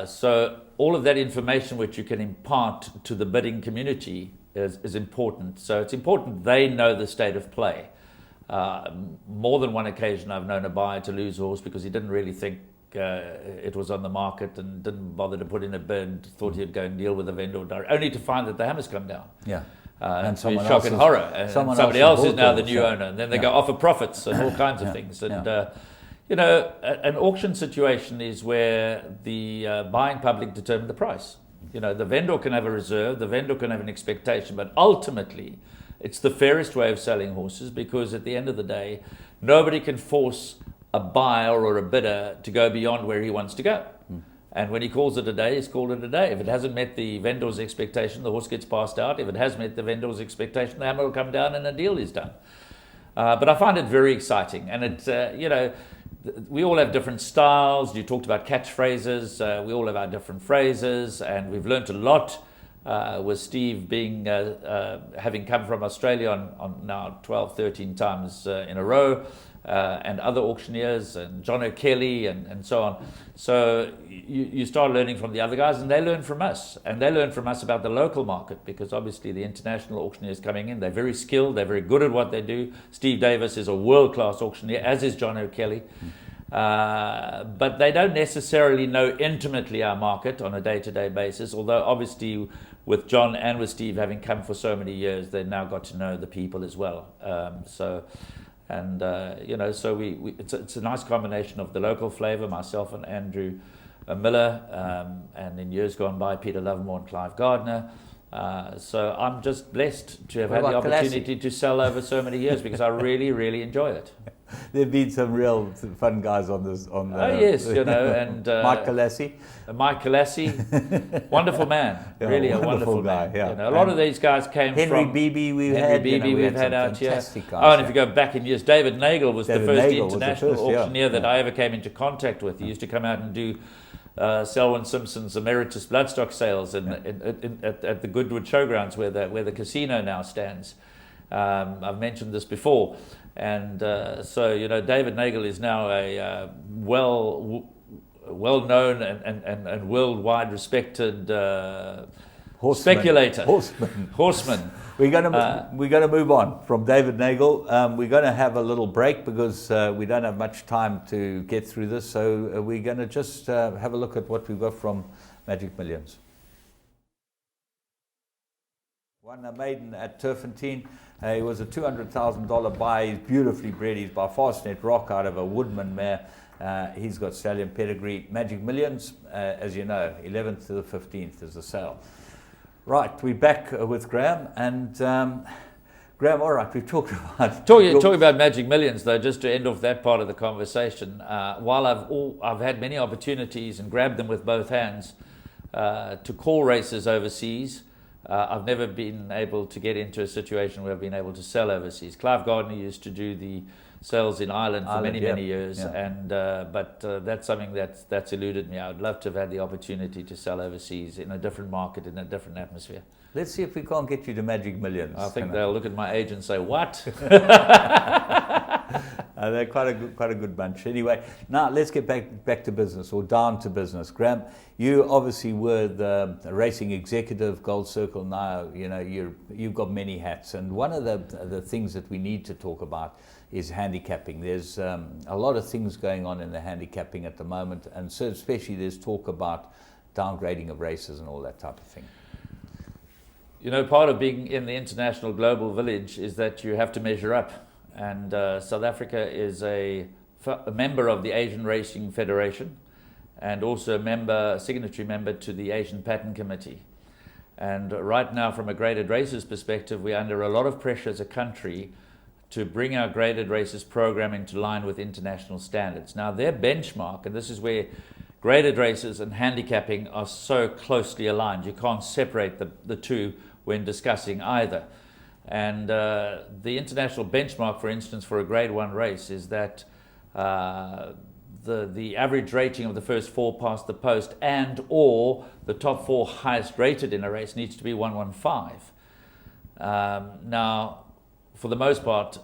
So all of that information which you can impart to the bidding community is important. So it's important they know the state of play. More than one occasion I've known a buyer to lose a horse because he didn't really think it was on the market and didn't bother to put in a bid, thought he'd go and deal with the vendor direct, only to find that the hammer's come down. And someone shock and horror. And somebody else is now the new owner, and then they go offer profits and all kinds of things. And you know, an auction situation is where the buying public determine the price. You know, the vendor can have a reserve, the vendor can have an expectation, but ultimately it's the fairest way of selling horses because at the end of the day, nobody can force a buyer or a bidder to go beyond where he wants to go. And when he calls it a day, he's called it a day. If it hasn't met the vendor's expectation, the horse gets passed out. If it has met the vendor's expectation, the hammer will come down and a deal is done. But I find it very exciting. And it, you know, we all have different styles. You talked about catchphrases. We all have our different phrases, and we've learnt a lot. With Steve being having come from Australia on now 12, 13 times in a row, and other auctioneers and John O'Kelly and so on. So you start learning from the other guys, and they learn from us. And they learn from us about the local market because obviously the international auctioneers coming in, they're very skilled, they're very good at what they do. Steve Davis is a world-class auctioneer, as is John O'Kelly. But they don't necessarily know intimately our market on a day-to-day basis, although obviously with John and with Steve having come for so many years, they've now got to know the people as well. You know, so it's a nice combination of the local flavour, myself and Andrew Miller, and in years gone by, Peter Lovemore and Clive Gardner. So I'm just blessed to have had the opportunity to sell over so many years because I really, really enjoy it. There've been some real fun guys on this. Yes, you know, and Mike Galassi. Mike Galassi, wonderful man, really a wonderful guy. Man. You know, a lot of these guys came Henry from Beebe. We've had out here. Guys, and if you go back in years, David Nagel was the first international auctioneer that I ever came into contact with. He used to come out and do Selwyn Simpson's emeritus bloodstock sales at the Goodwood Showgrounds where the casino now stands. I've mentioned this before. And so, you know, David Nagel is now a well-known and worldwide respected speculator. Horseman. We're going to move on from David Nagel. We're going to have a little break because we don't have much time to get through this. So we're going to just have a look at what we've got from Magic Millions. Won a maiden at Turfentine. He was a $200,000 buy. He's beautifully bred. He's by Fastnet Rock out of a Woodman mare. He's got stallion pedigree. Magic Millions, as you know, 11th to the 15th is the sale. Right, we're back with Graham. And Graham, all right, we've talked about... Talking about Magic Millions, though, just to end off that part of the conversation, while I've had many opportunities and grabbed them with both hands to call races overseas, I've never been able to get into a situation where I've been able to sell overseas. Clive Gardner used to do the sales in Ireland for many years, and but that's something that's eluded me. I would love to have had the opportunity to sell overseas in a different market, in a different atmosphere. Let's see if we can't get you to Magic Millions. I think they'll look at my age and say, what? They're quite a good bunch. Anyway, now let's get back to business, or down to business. Graham, you obviously were the racing executive, Gold Circle. Now you've got many hats, and one of the things that we need to talk about is handicapping. There's a lot of things going on in the handicapping at the moment, and so especially there's talk about downgrading of races and all that type of thing. You know, part of being in the international global village is that you have to measure up. And South Africa is a member of the Asian Racing Federation, and also a signatory member to the Asian Patent Committee. And right now, from a graded races perspective, we're under a lot of pressure as a country to bring our graded races program into line with international standards. Now, their benchmark, and this is where graded races and handicapping are so closely aligned. You can't separate the two when discussing either. And the international benchmark, for instance, for a grade 1 race is that the average rating of the first 4 past the post and or the top 4 highest rated in a race needs to be 115. Now, for the most part,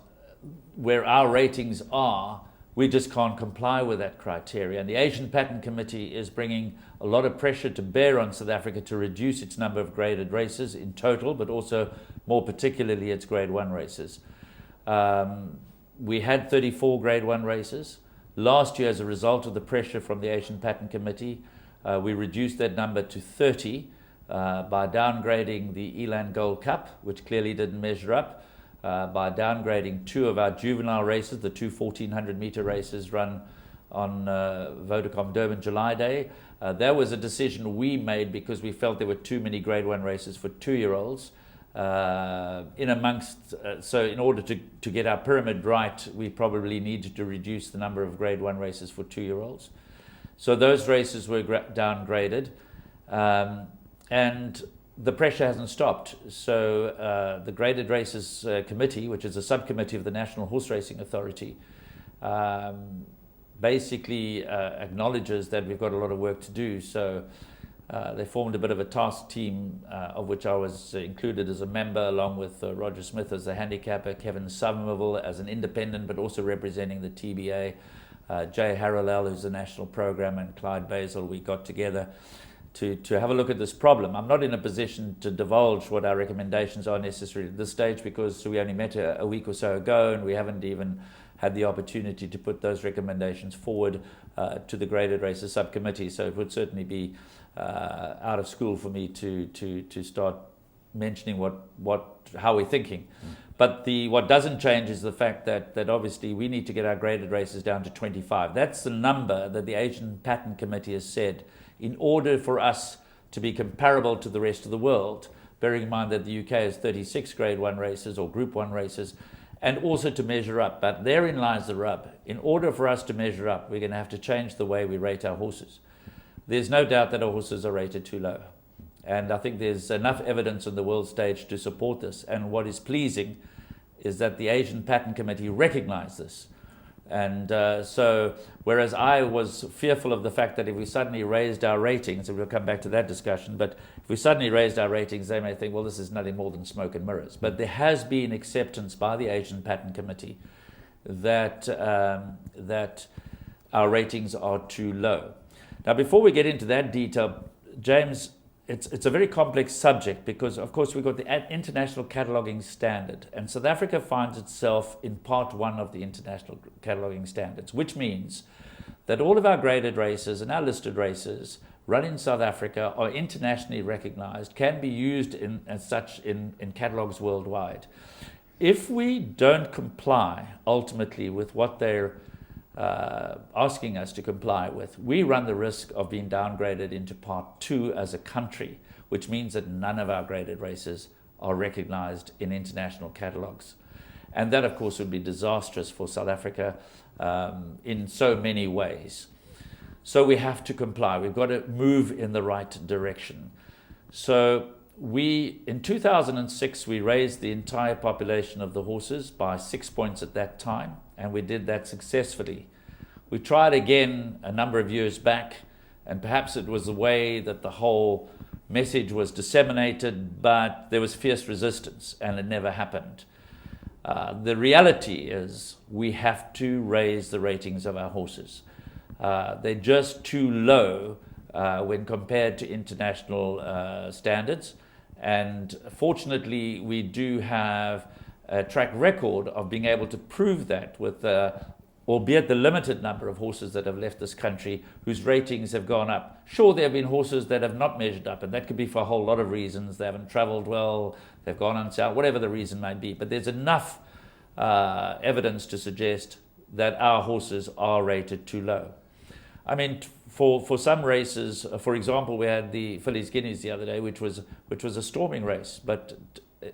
where our ratings are, we just can't comply with that criteria. And the Asian Patent Committee is bringing a lot of pressure to bear on South Africa to reduce its number of graded races in total, but also more particularly its grade 1 races. We had 34 grade 1 races. Last year, as a result of the pressure from the Asian Patent Committee, we reduced that number to 30 by downgrading the Eland Gold Cup, which clearly didn't measure up, by downgrading 2 of our juvenile races, the 2 1400-meter races run on Vodacom Durban July Day. That was a decision we made because we felt there were too many grade 1 races for 2-year-olds. So in order to get our pyramid right, we probably needed to reduce the number of grade 1 races for 2-year-olds. So those races were downgraded, and the pressure hasn't stopped. So the Graded Races Committee, which is a subcommittee of the National Horse Racing Authority, basically acknowledges that we've got a lot of work to do. So they formed a bit of a task team, of which I was included as a member, along with Roger Smith as a handicapper, Kevin Somerville as an independent, but also representing the TBA, Jay Harrell, who's the national program, and Clyde Basil. We got together to have a look at this problem. I'm not in a position to divulge what our recommendations are necessarily at this stage, because we only met a week or so ago, and we haven't even had the opportunity to put those recommendations forward to the Graded Races Subcommittee. So it would certainly be out of school for me to start mentioning how we're thinking. But what doesn't change is the fact that obviously we need to get our graded races down to 25. That's the number that the Asian Patent Committee has said in order for us to be comparable to the rest of the world, bearing in mind that the UK has 36 grade 1 races or group 1 races, and also to measure up. But therein lies the rub. In order for us to measure up, we're going to have to change the way we rate our horses. There's no doubt that our horses are rated too low. And I think there's enough evidence on the world stage to support this. And what is pleasing is that the Asian Patent Committee recognized this. And so, whereas I was fearful of the fact that if we suddenly raised our ratings, and we'll come back to that discussion, but if we suddenly raised our ratings, they may think, well, this is nothing more than smoke and mirrors. But there has been acceptance by the Asian Patent Committee that, that our ratings are too low. Now, before we get into that detail, James, it's a very complex subject because, of course, we've got the international cataloguing standard, and South Africa finds itself in part 1 of the international cataloguing standards, which means that all of our graded races and our listed races run in South Africa are internationally recognized, can be used as such in catalogues worldwide. If we don't comply ultimately with what they're asking us to comply with, we run the risk of being downgraded into part 2 as a country, which means that none of our graded races are recognized in international catalogues. And that, of course, would be disastrous for South Africa in so many ways. So we have to comply. We've got to move in the right direction. So in 2006, we raised the entire population of the horses by 6 points at that time, and we did that successfully. We tried again a number of years back, and perhaps it was the way that the whole message was disseminated, but there was fierce resistance, and it never happened. The reality is we have to raise the ratings of our horses. They're just too low when compared to international standards. And fortunately, we do have a track record of being able to prove that with, albeit the limited number of horses that have left this country whose ratings have gone up. Sure, there have been horses that have not measured up, and that could be for a whole lot of reasons. They haven't travelled well, they've gone on sale, whatever the reason might be. But there's enough evidence to suggest that our horses are rated too low. I mean, for some races, for example, we had the Fillies Guineas the other day, which was a storming race, but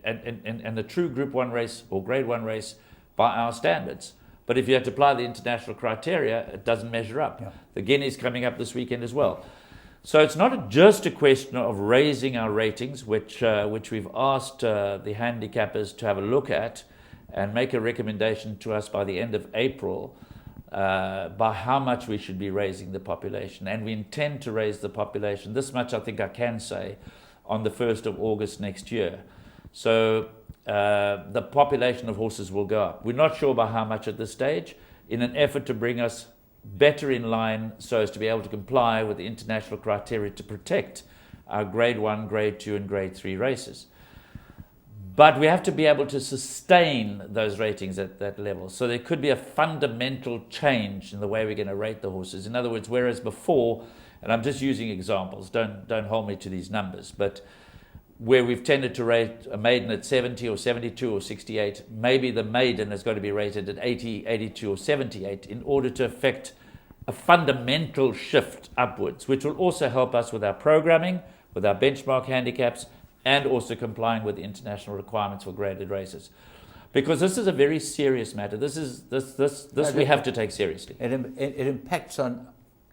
and a true Group 1 race or Grade 1 race by our standards. But if you have to apply the international criteria, it doesn't measure up. Yeah. The Guineas coming up this weekend as well. So it's not just a question of raising our ratings, which we've asked the handicappers to have a look at and make a recommendation to us by the end of April by how much we should be raising the population. And we intend to raise the population, this much I think I can say, on the 1st of August next year. So the population of horses will go up. We're not sure by how much at this stage, in an effort to bring us better in line so as to be able to comply with the international criteria to protect our Grade 1, Grade 2 and Grade 3 races. But we have to be able to sustain those ratings at that level. So there could be a fundamental change in the way we're going to rate the horses. In other words, whereas before, and I'm just using examples, don't hold me to these numbers, but where we've tended to rate a maiden at 70 or 72 or 68, maybe the maiden has got to be rated at 80, 82 or 78 in order to affect a fundamental shift upwards, which will also help us with our programming, with our benchmark handicaps, and also complying with the international requirements for graded races. Because this is a very serious matter. This we have to take seriously. It impacts on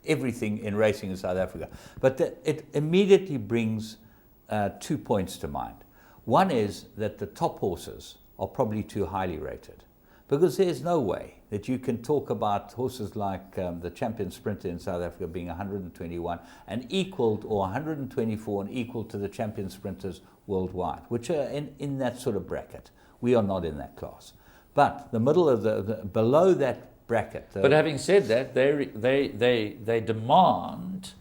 everything in racing in South Africa. But it immediately brings 2 points to mind. One is that the top horses are probably too highly rated, because there's no way that you can talk about horses like the champion sprinter in South Africa being 121 and equaled, or 124 and equal to the champion sprinters worldwide, which are in that sort of bracket. We are not in that class. But the middle of the below that bracket. But having said that, they demand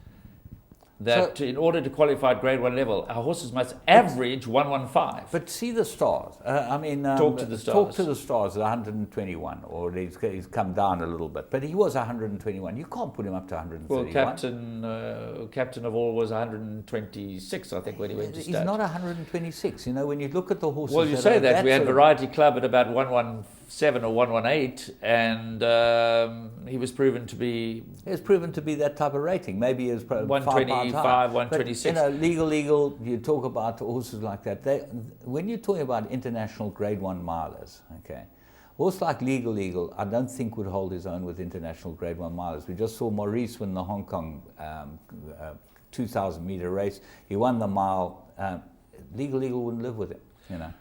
that in order to qualify at Grade 1 level, our horses must average 115. But see the stars. I mean, talk to the stars. Talk to the stars at 121, or he's come down a little bit. But he was 121. You can't put him up to 131. Well, captain of all was 126, I think, when he went to start. He's not 126. You know, when you look at the horses. Well, you say that. We had Variety Club at about 117 or 118, and he was proven to be. He was proven to be that type of rating. Maybe he was 125, 126. But, legal, you talk about horses like that. When you're talking about international Grade 1 milers, okay, horse like Legal, I don't think would hold his own with international Grade 1 milers. We just saw Maurice win the Hong Kong 2,000 meter race. He won the mile. Legal wouldn't live with him, you know.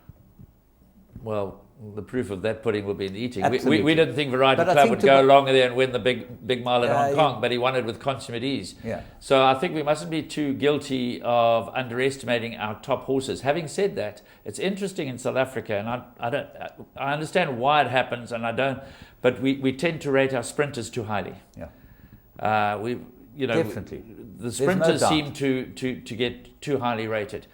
Well, the proof of that pudding will be in the eating. We didn't think Variety Club would go along there and win the big mile in Hong Kong, but he won it with consummate ease. Yeah. So I think we mustn't be too guilty of underestimating our top horses. Having said that, it's interesting in South Africa, and I understand why it happens, and I don't, but we tend to rate our sprinters too highly. Yeah. Definitely. The sprinters seem to get too highly rated.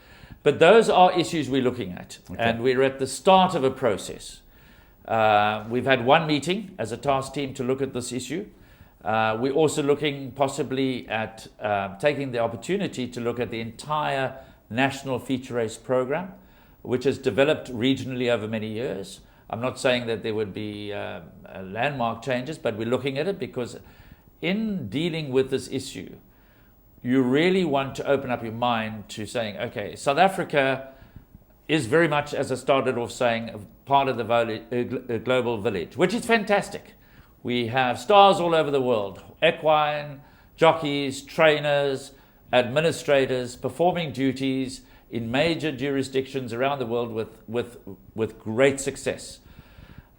But those are issues we're looking at, and we're at the start of a process. We've had one meeting as a task team to look at this issue. We're also looking possibly at taking the opportunity to look at the entire national feature race program, which has developed regionally over many years. I'm not saying that there would be landmark changes, but we're looking at it because in dealing with this issue, you really want to open up your mind to saying, okay, South Africa is very much, as I started off saying, part of the global village, which is fantastic. We have stars all over the world, equine, jockeys, trainers, administrators, performing duties in major jurisdictions around the world with great success.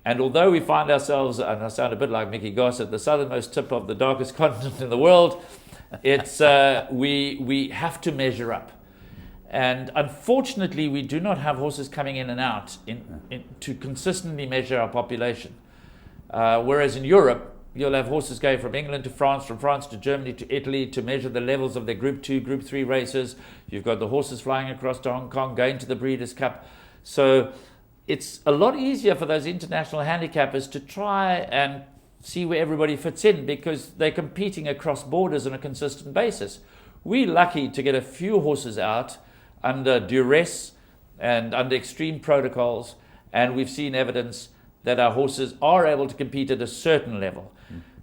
And although we find ourselves, and I sound a bit like Mickey Goss, at the southernmost tip of the darkest continent in the world, it's we have to measure up. And unfortunately, we do not have horses coming in and out to consistently measure our population. Whereas in Europe, you'll have horses going from England to France, from France to Germany to Italy to measure the levels of their Group 2, Group 3 races. You've got the horses flying across to Hong Kong, going to the Breeders' Cup. So it's a lot easier for those international handicappers to try and see where everybody fits in, because they're competing across borders on a consistent basis. We're lucky to get a few horses out under duress and under extreme protocols, and we've seen evidence that our horses are able to compete at a certain level.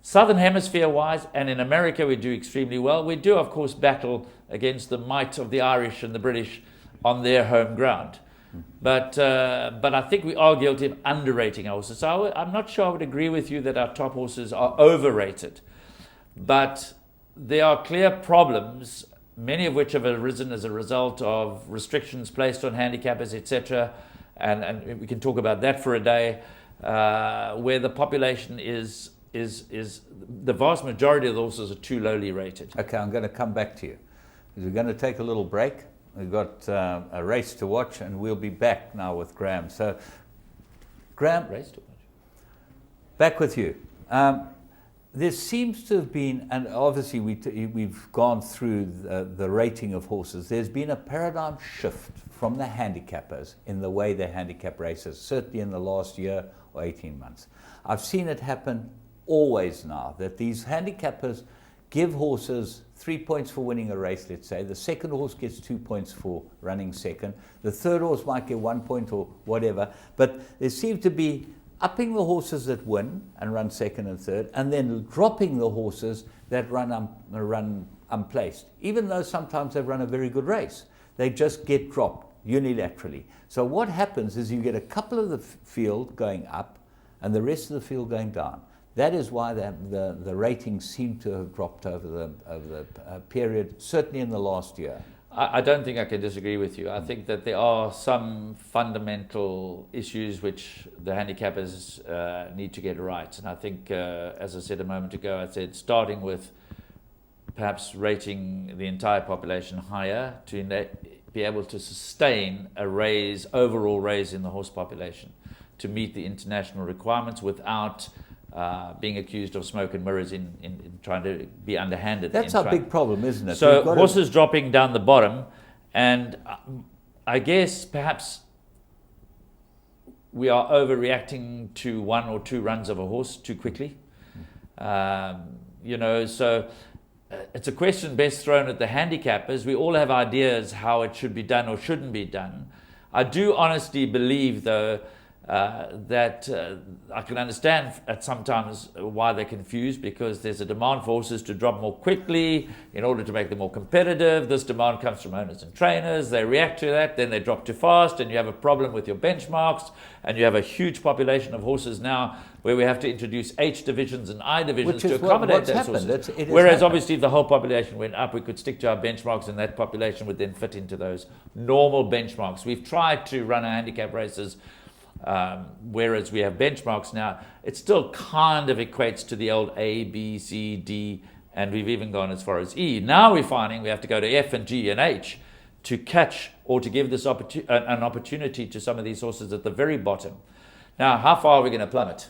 Southern Hemisphere wise, and in America we do extremely well. We do of course battle against the might of the Irish and the British on their home ground. But I think we are guilty of underrating our horses. So I'm not sure I would agree with you that our top horses are overrated. But there are clear problems, many of which have arisen as a result of restrictions placed on handicappers, etc. And we can talk about that for a day, where the population is the vast majority of the horses are too lowly rated. Okay, I'm going to come back to you. We're going to take a little break. We've got a race to watch, and we'll be back now with Graham. So, Graham, race to watch. Back with you. There seems to have been, and obviously we've gone through the rating of horses. There's been a paradigm shift from the handicappers in the way they handicap races, certainly in the last year or 18 months. I've seen it happen always now, that these handicappers give horses 3 points for winning a race, let's say. The second horse gets 2 points for running second. The third horse might get 1 point or whatever. But there seems to be upping the horses that win and run second and third, and then dropping the horses that run unplaced. Even though sometimes they run a very good race, they just get dropped unilaterally. So what happens is you get a couple of the field going up and the rest of the field going down. That is why the ratings seem to have dropped over the period, certainly in the last year. I don't think I can disagree with you. I think that there are some fundamental issues which the handicappers need to get right. And I think, as I said a moment ago, I said starting with perhaps rating the entire population higher to be able to sustain a overall raise in the horse population to meet the international requirements without being accused of smoke and mirrors in trying to be underhanded. That's our big problem, isn't it? So horses dropping down the bottom, and I guess perhaps we are overreacting to 1 or 2 runs of a horse too quickly. So it's a question best thrown at the handicappers. We all have ideas how it should be done or shouldn't be done. I do honestly believe, though, that I can understand at sometimes why they're confused, because there's a demand for horses to drop more quickly in order to make them more competitive. This demand comes from owners and trainers. They react to that, then they drop too fast, and you have a problem with your benchmarks, and you have a huge population of horses now where we have to introduce H divisions and I divisions to accommodate those horses. Whereas obviously if the whole population went up, we could stick to our benchmarks, and that population would then fit into those normal benchmarks. We've tried to run our handicap races whereas we have benchmarks now. It still kind of equates to the old A, B, C, D, and we've even gone as far as E. Now we're finding we have to go to F and G and H to catch or to give this an opportunity to some of these horses at the very bottom. Now, how far are we going to plummet?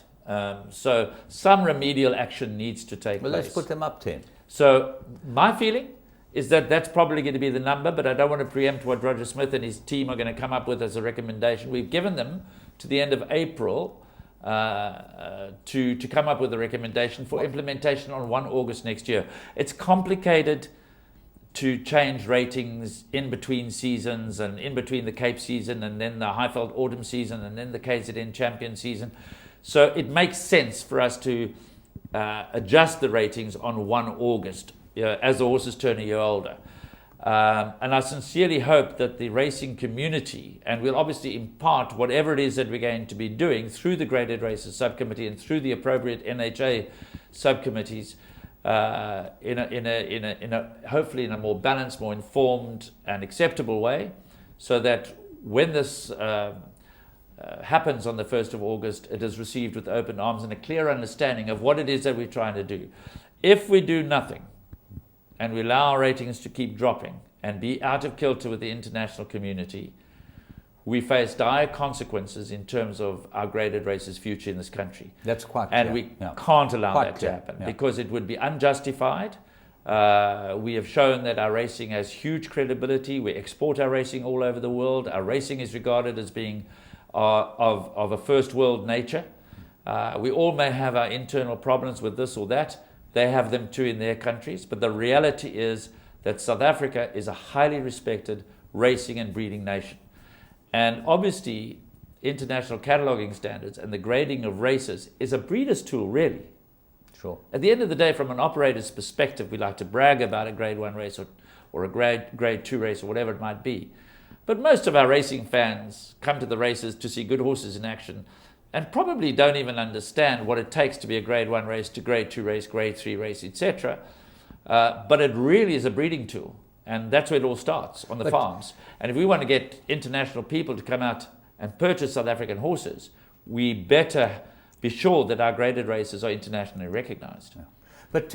So some remedial action needs to take place. Let's put them up 10. So my feeling is that that's probably going to be the number, but I don't want to preempt what Roger Smith and his team are going to come up with as a recommendation. We've given them to the end of April to come up with a recommendation for implementation on 1 August next year. It's complicated to change ratings in between seasons and in between the Cape season and then the Highveld Autumn season and then the KZN Champion season. So it makes sense for us to adjust the ratings on 1 August as the horses turn a year older. And I sincerely hope that the racing community, and we'll obviously impart whatever it is that we're going to be doing through the Graded Races Subcommittee and through the appropriate NHA subcommittees, hopefully in a more balanced, more informed and acceptable way, so that when this happens on the 1st of August, it is received with open arms and a clear understanding of what it is that we're trying to do. If we do nothing, and we allow our ratings to keep dropping, and be out of kilter with the international community, we face dire consequences in terms of our graded races future in this country. That's quite and clear. we can't allow Quite that clear. to happen Yeah. because it would be unjustified. We have shown that our racing has huge credibility. We export our racing all over the world. Our racing is regarded as being of a first world nature. We all may have our internal problems with this or that. They have them too in their countries. But the reality is that South Africa is a highly respected racing and breeding nation. And obviously, international cataloguing standards and the grading of races is a breeder's tool, really. Sure. At the end of the day, from an operator's perspective, we like to brag about a grade 1 race or a grade 2 race or whatever it might be. But most of our racing fans come to the races to see good horses in action and probably don't even understand what it takes to be a grade 1 race to grade 2 race, grade 3 race, etc. But it really is a breeding tool. And that's where it all starts, on the farms. And if we want to get international people to come out and purchase South African horses, we better be sure that our graded races are internationally recognized. Yeah. But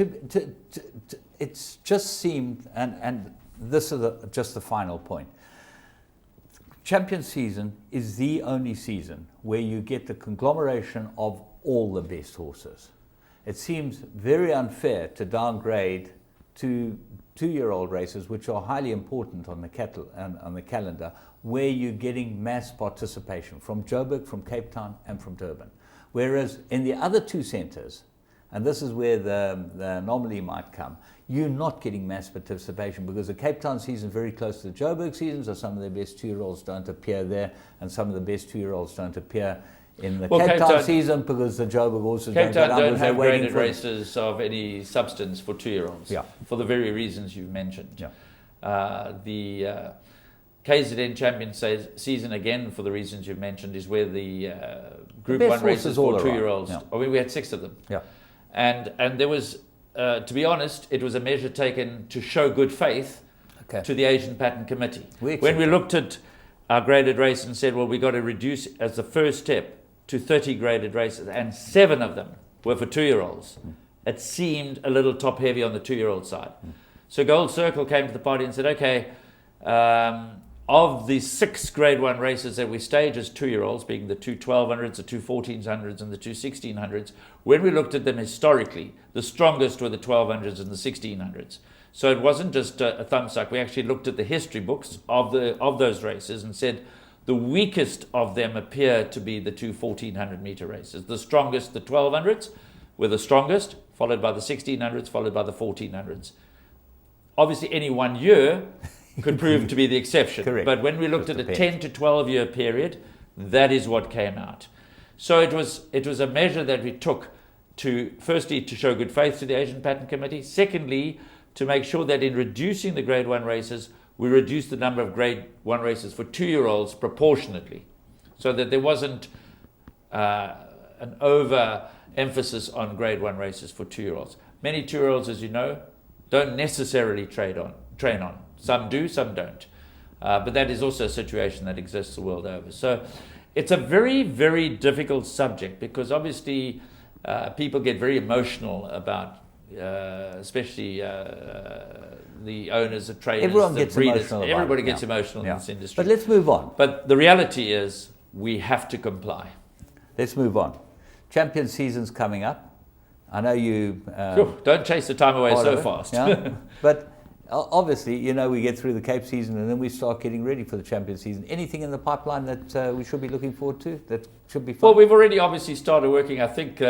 it's just seemed, and this is just the final point, Champion season is the only season where you get the conglomeration of all the best horses. It seems very unfair to downgrade to two-year-old races, which are highly important on the cattle and on the calendar, where you're getting mass participation from Joburg, from Cape Town, and from Durban. Whereas in the other two centres, and this is where the anomaly might come, you're not getting mass participation because the Cape Town season is very close to the Joburg season, so some of the best two-year-olds don't appear there, and some of the best two-year-olds don't appear in the Cape Town season because the Joburg horses Cape don't Town don't have graded races of any substance for two-year-olds, for the very reasons you've mentioned. The KZN Champion season, again, for the reasons you've mentioned, is where the Group 1 races for two-year-olds, I mean, we had 6 of them. And there was, to be honest, it was a measure taken to show good faith to the Asian Patent Committee. When we looked at our graded race and said, well, we've got to reduce as the first step to 30 graded races, and 7 of them were for two-year-olds. It seemed a little top-heavy on the two-year-old side. So Gold Circle came to the party and said, okay, of the 6 grade 1 races that we stage as two-year-olds, being the 2 1200s, the 2 1400s, and the 2 1600s, when we looked at them historically, the strongest were the 1200s and the 1600s. So it wasn't just a thumbsuck. We actually looked at the history books of those races and said the weakest of them appear to be the 2 1400-meter races. The strongest, the 1200s, were the strongest, followed by the 1600s, followed by the 1400s. Obviously, any one year could prove to be the exception. Correct. But when we looked at a 10 to 12 year period, that is what came out. So it was a measure that we took to, firstly, to show good faith to the Asian Patent Committee. Secondly, to make sure that in reducing the grade 1 races, we reduced the number of grade 1 races for two-year-olds proportionately, so that there wasn't an over-emphasis on grade 1 races for two-year-olds. Many two-year-olds, as you know, don't necessarily train on. Some do, some don't. But that is also a situation that exists the world over. So it's a very, very difficult subject because obviously people get very emotional about, especially the owners of trainers, everyone the gets breeders. emotional. Everybody gets emotional in this industry. But let's move on. But the reality is we have to comply. Let's move on. Champion season's coming up. I know you... don't chase the time away so fast. But obviously, you know, we get through the Cape season and then we start getting ready for the Champion season. Anything in the pipeline that we should be looking forward to that should be fun? Well, we've already obviously started working. I think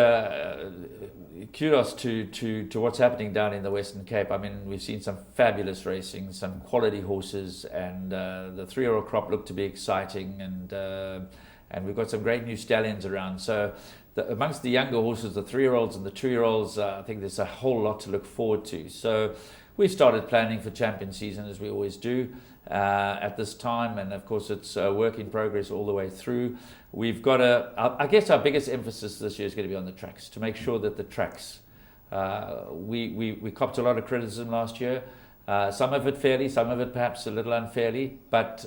kudos to what's happening down in the Western Cape. I mean, we've seen some fabulous racing, some quality horses, and the 3-year-old crop looked to be exciting, and we've got some great new stallions around. So amongst the younger horses, the 3-year-olds and the 2-year-olds, I think there's a whole lot to look forward to. So we started planning for Champion season, as we always do at this time, and of course it's a work in progress all the way through. We've got I guess our biggest emphasis this year is going to be on the tracks, to make sure that the tracks, we copped a lot of criticism last year, some of it fairly, some of it perhaps a little unfairly, but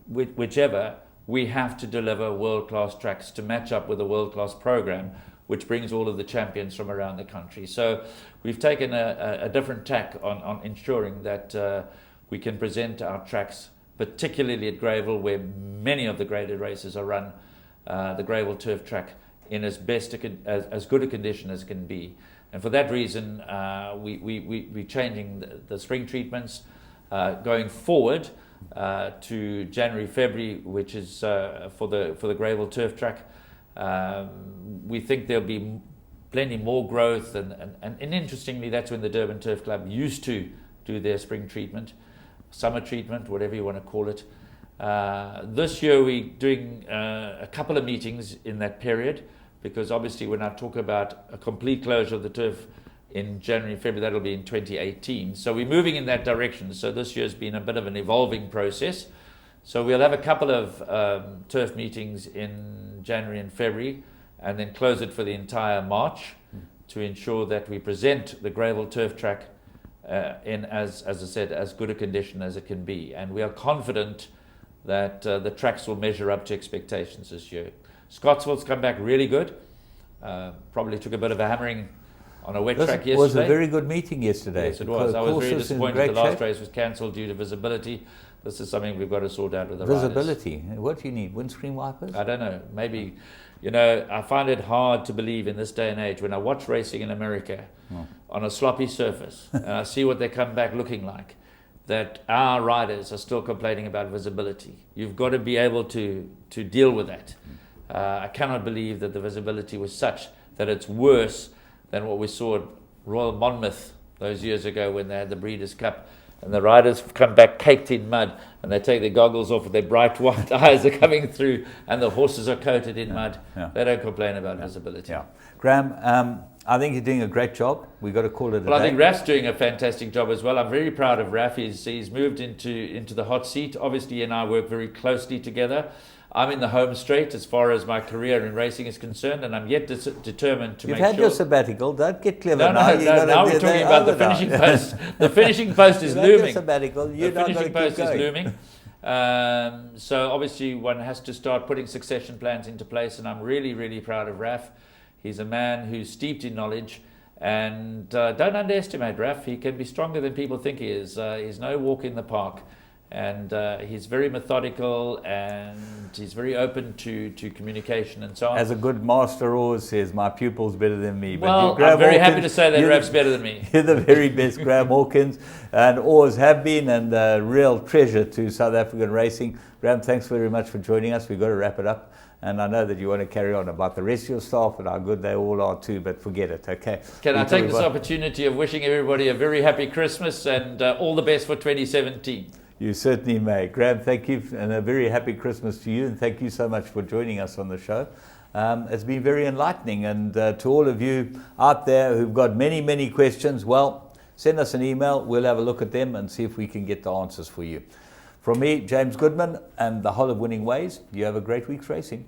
whichever, we have to deliver world-class tracks to match up with a world-class program which brings all of the champions from around the country. So we've taken a different tack on ensuring that we can present our tracks, particularly at Greyville, where many of the graded races are run, the Greyville turf track in as good a condition as can be. And for that reason, we're changing the spring treatments going forward to January, February, which is for the Greyville turf track. We think there'll be plenty more growth, and interestingly, that's when the Durban Turf Club used to do their spring treatment, summer treatment, whatever you want to call it. This year we're doing a couple of meetings in that period, because obviously when I talk about a complete closure of the turf in January, February, that'll be in 2018. So we're moving in that direction. So this year's been a bit of an evolving process. So we'll have a couple of turf meetings in January and February, and then close it for the entire March to ensure that we present the Greyville turf track in, as I said, as good a condition as it can be. And we are confident that the tracks will measure up to expectations this year. Scottsville's come back really good. Probably took a bit of a hammering on a wet track yesterday. It was a very good meeting yesterday. Yes, it was. I was very disappointed the last race was cancelled due to visibility. This is something we've got to sort out with the visibility. riders. What do you need? Windscreen wipers? I don't know. Maybe, you know, I find it hard to believe in this day and age when I watch racing in America on a sloppy surface and I see what they come back looking like, that our riders are still complaining about visibility. You've got to be able to deal with that. I cannot believe that the visibility was such that it's worse than what we saw at Royal Monmouth those years ago when they had the Breeders' Cup. And the riders come back caked in mud, and they take their goggles off, and their bright white eyes are coming through, and the horses are coated in mud. They don't complain about visibility. Graham, I think you're doing a great job. We've got to call it a day. Well, I think Raf's doing a fantastic job as well. I'm very proud of Raf. He's moved into the hot seat. Obviously, he and I work very closely together. I'm in the home straight as far as my career in racing is concerned, and I'm yet determined to make sure... You've had your sabbatical. Don't get clever now. Now we're talking about the finishing post. The finishing post is looming. Your sabbatical. The finishing post is looming. So obviously one has to start putting succession plans into place, and I'm really, really proud of Raf. He's a man who's steeped in knowledge, and don't underestimate Raf. He can be stronger than people think he is. He's no walk in the park. And he's very methodical, and he's very open to communication and so on. As a good master always says, my pupil's better than me. Well, I'm very happy to say that Raf's better than me. You're the very best, Graham Hawkins, and always have been, and a real treasure to South African racing. Graham, thanks very much for joining us. We've got to wrap it up. And I know that you want to carry on about the rest of your staff and how good they all are too, but forget it, okay? Can I take this opportunity of wishing everybody a very happy Christmas and all the best for 2017? You certainly may. Graham, thank you, and a very happy Christmas to you, and thank you so much for joining us on the show. It's been very enlightening, and to all of you out there who've got many, many questions, well, send us an email. We'll have a look at them and see if we can get the answers for you. From me, James Goodman, and the whole of Winning Ways, you have a great week's racing.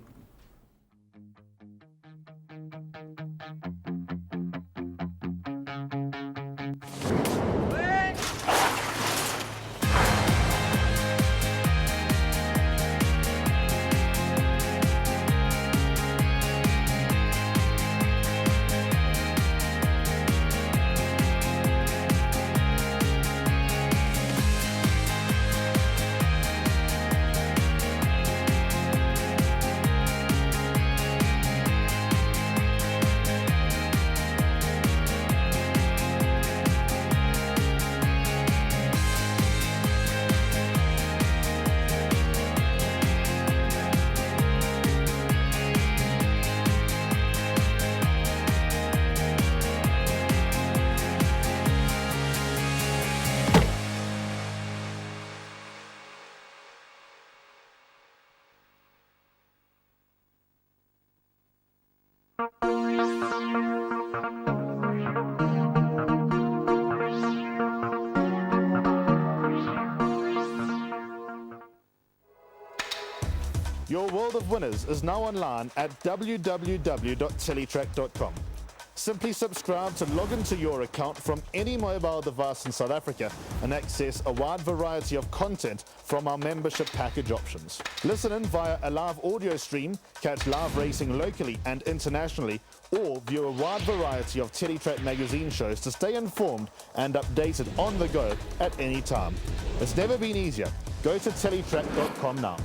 Your world of winners is now online at www.teletrack.com. Simply subscribe to log into your account from any mobile device in South Africa and access a wide variety of content from our membership package options. Listen in via a live audio stream, catch live racing locally and internationally, or view a wide variety of Teletrack magazine shows to stay informed and updated on the go at any time. It's never been easier. Go to teletrack.com now.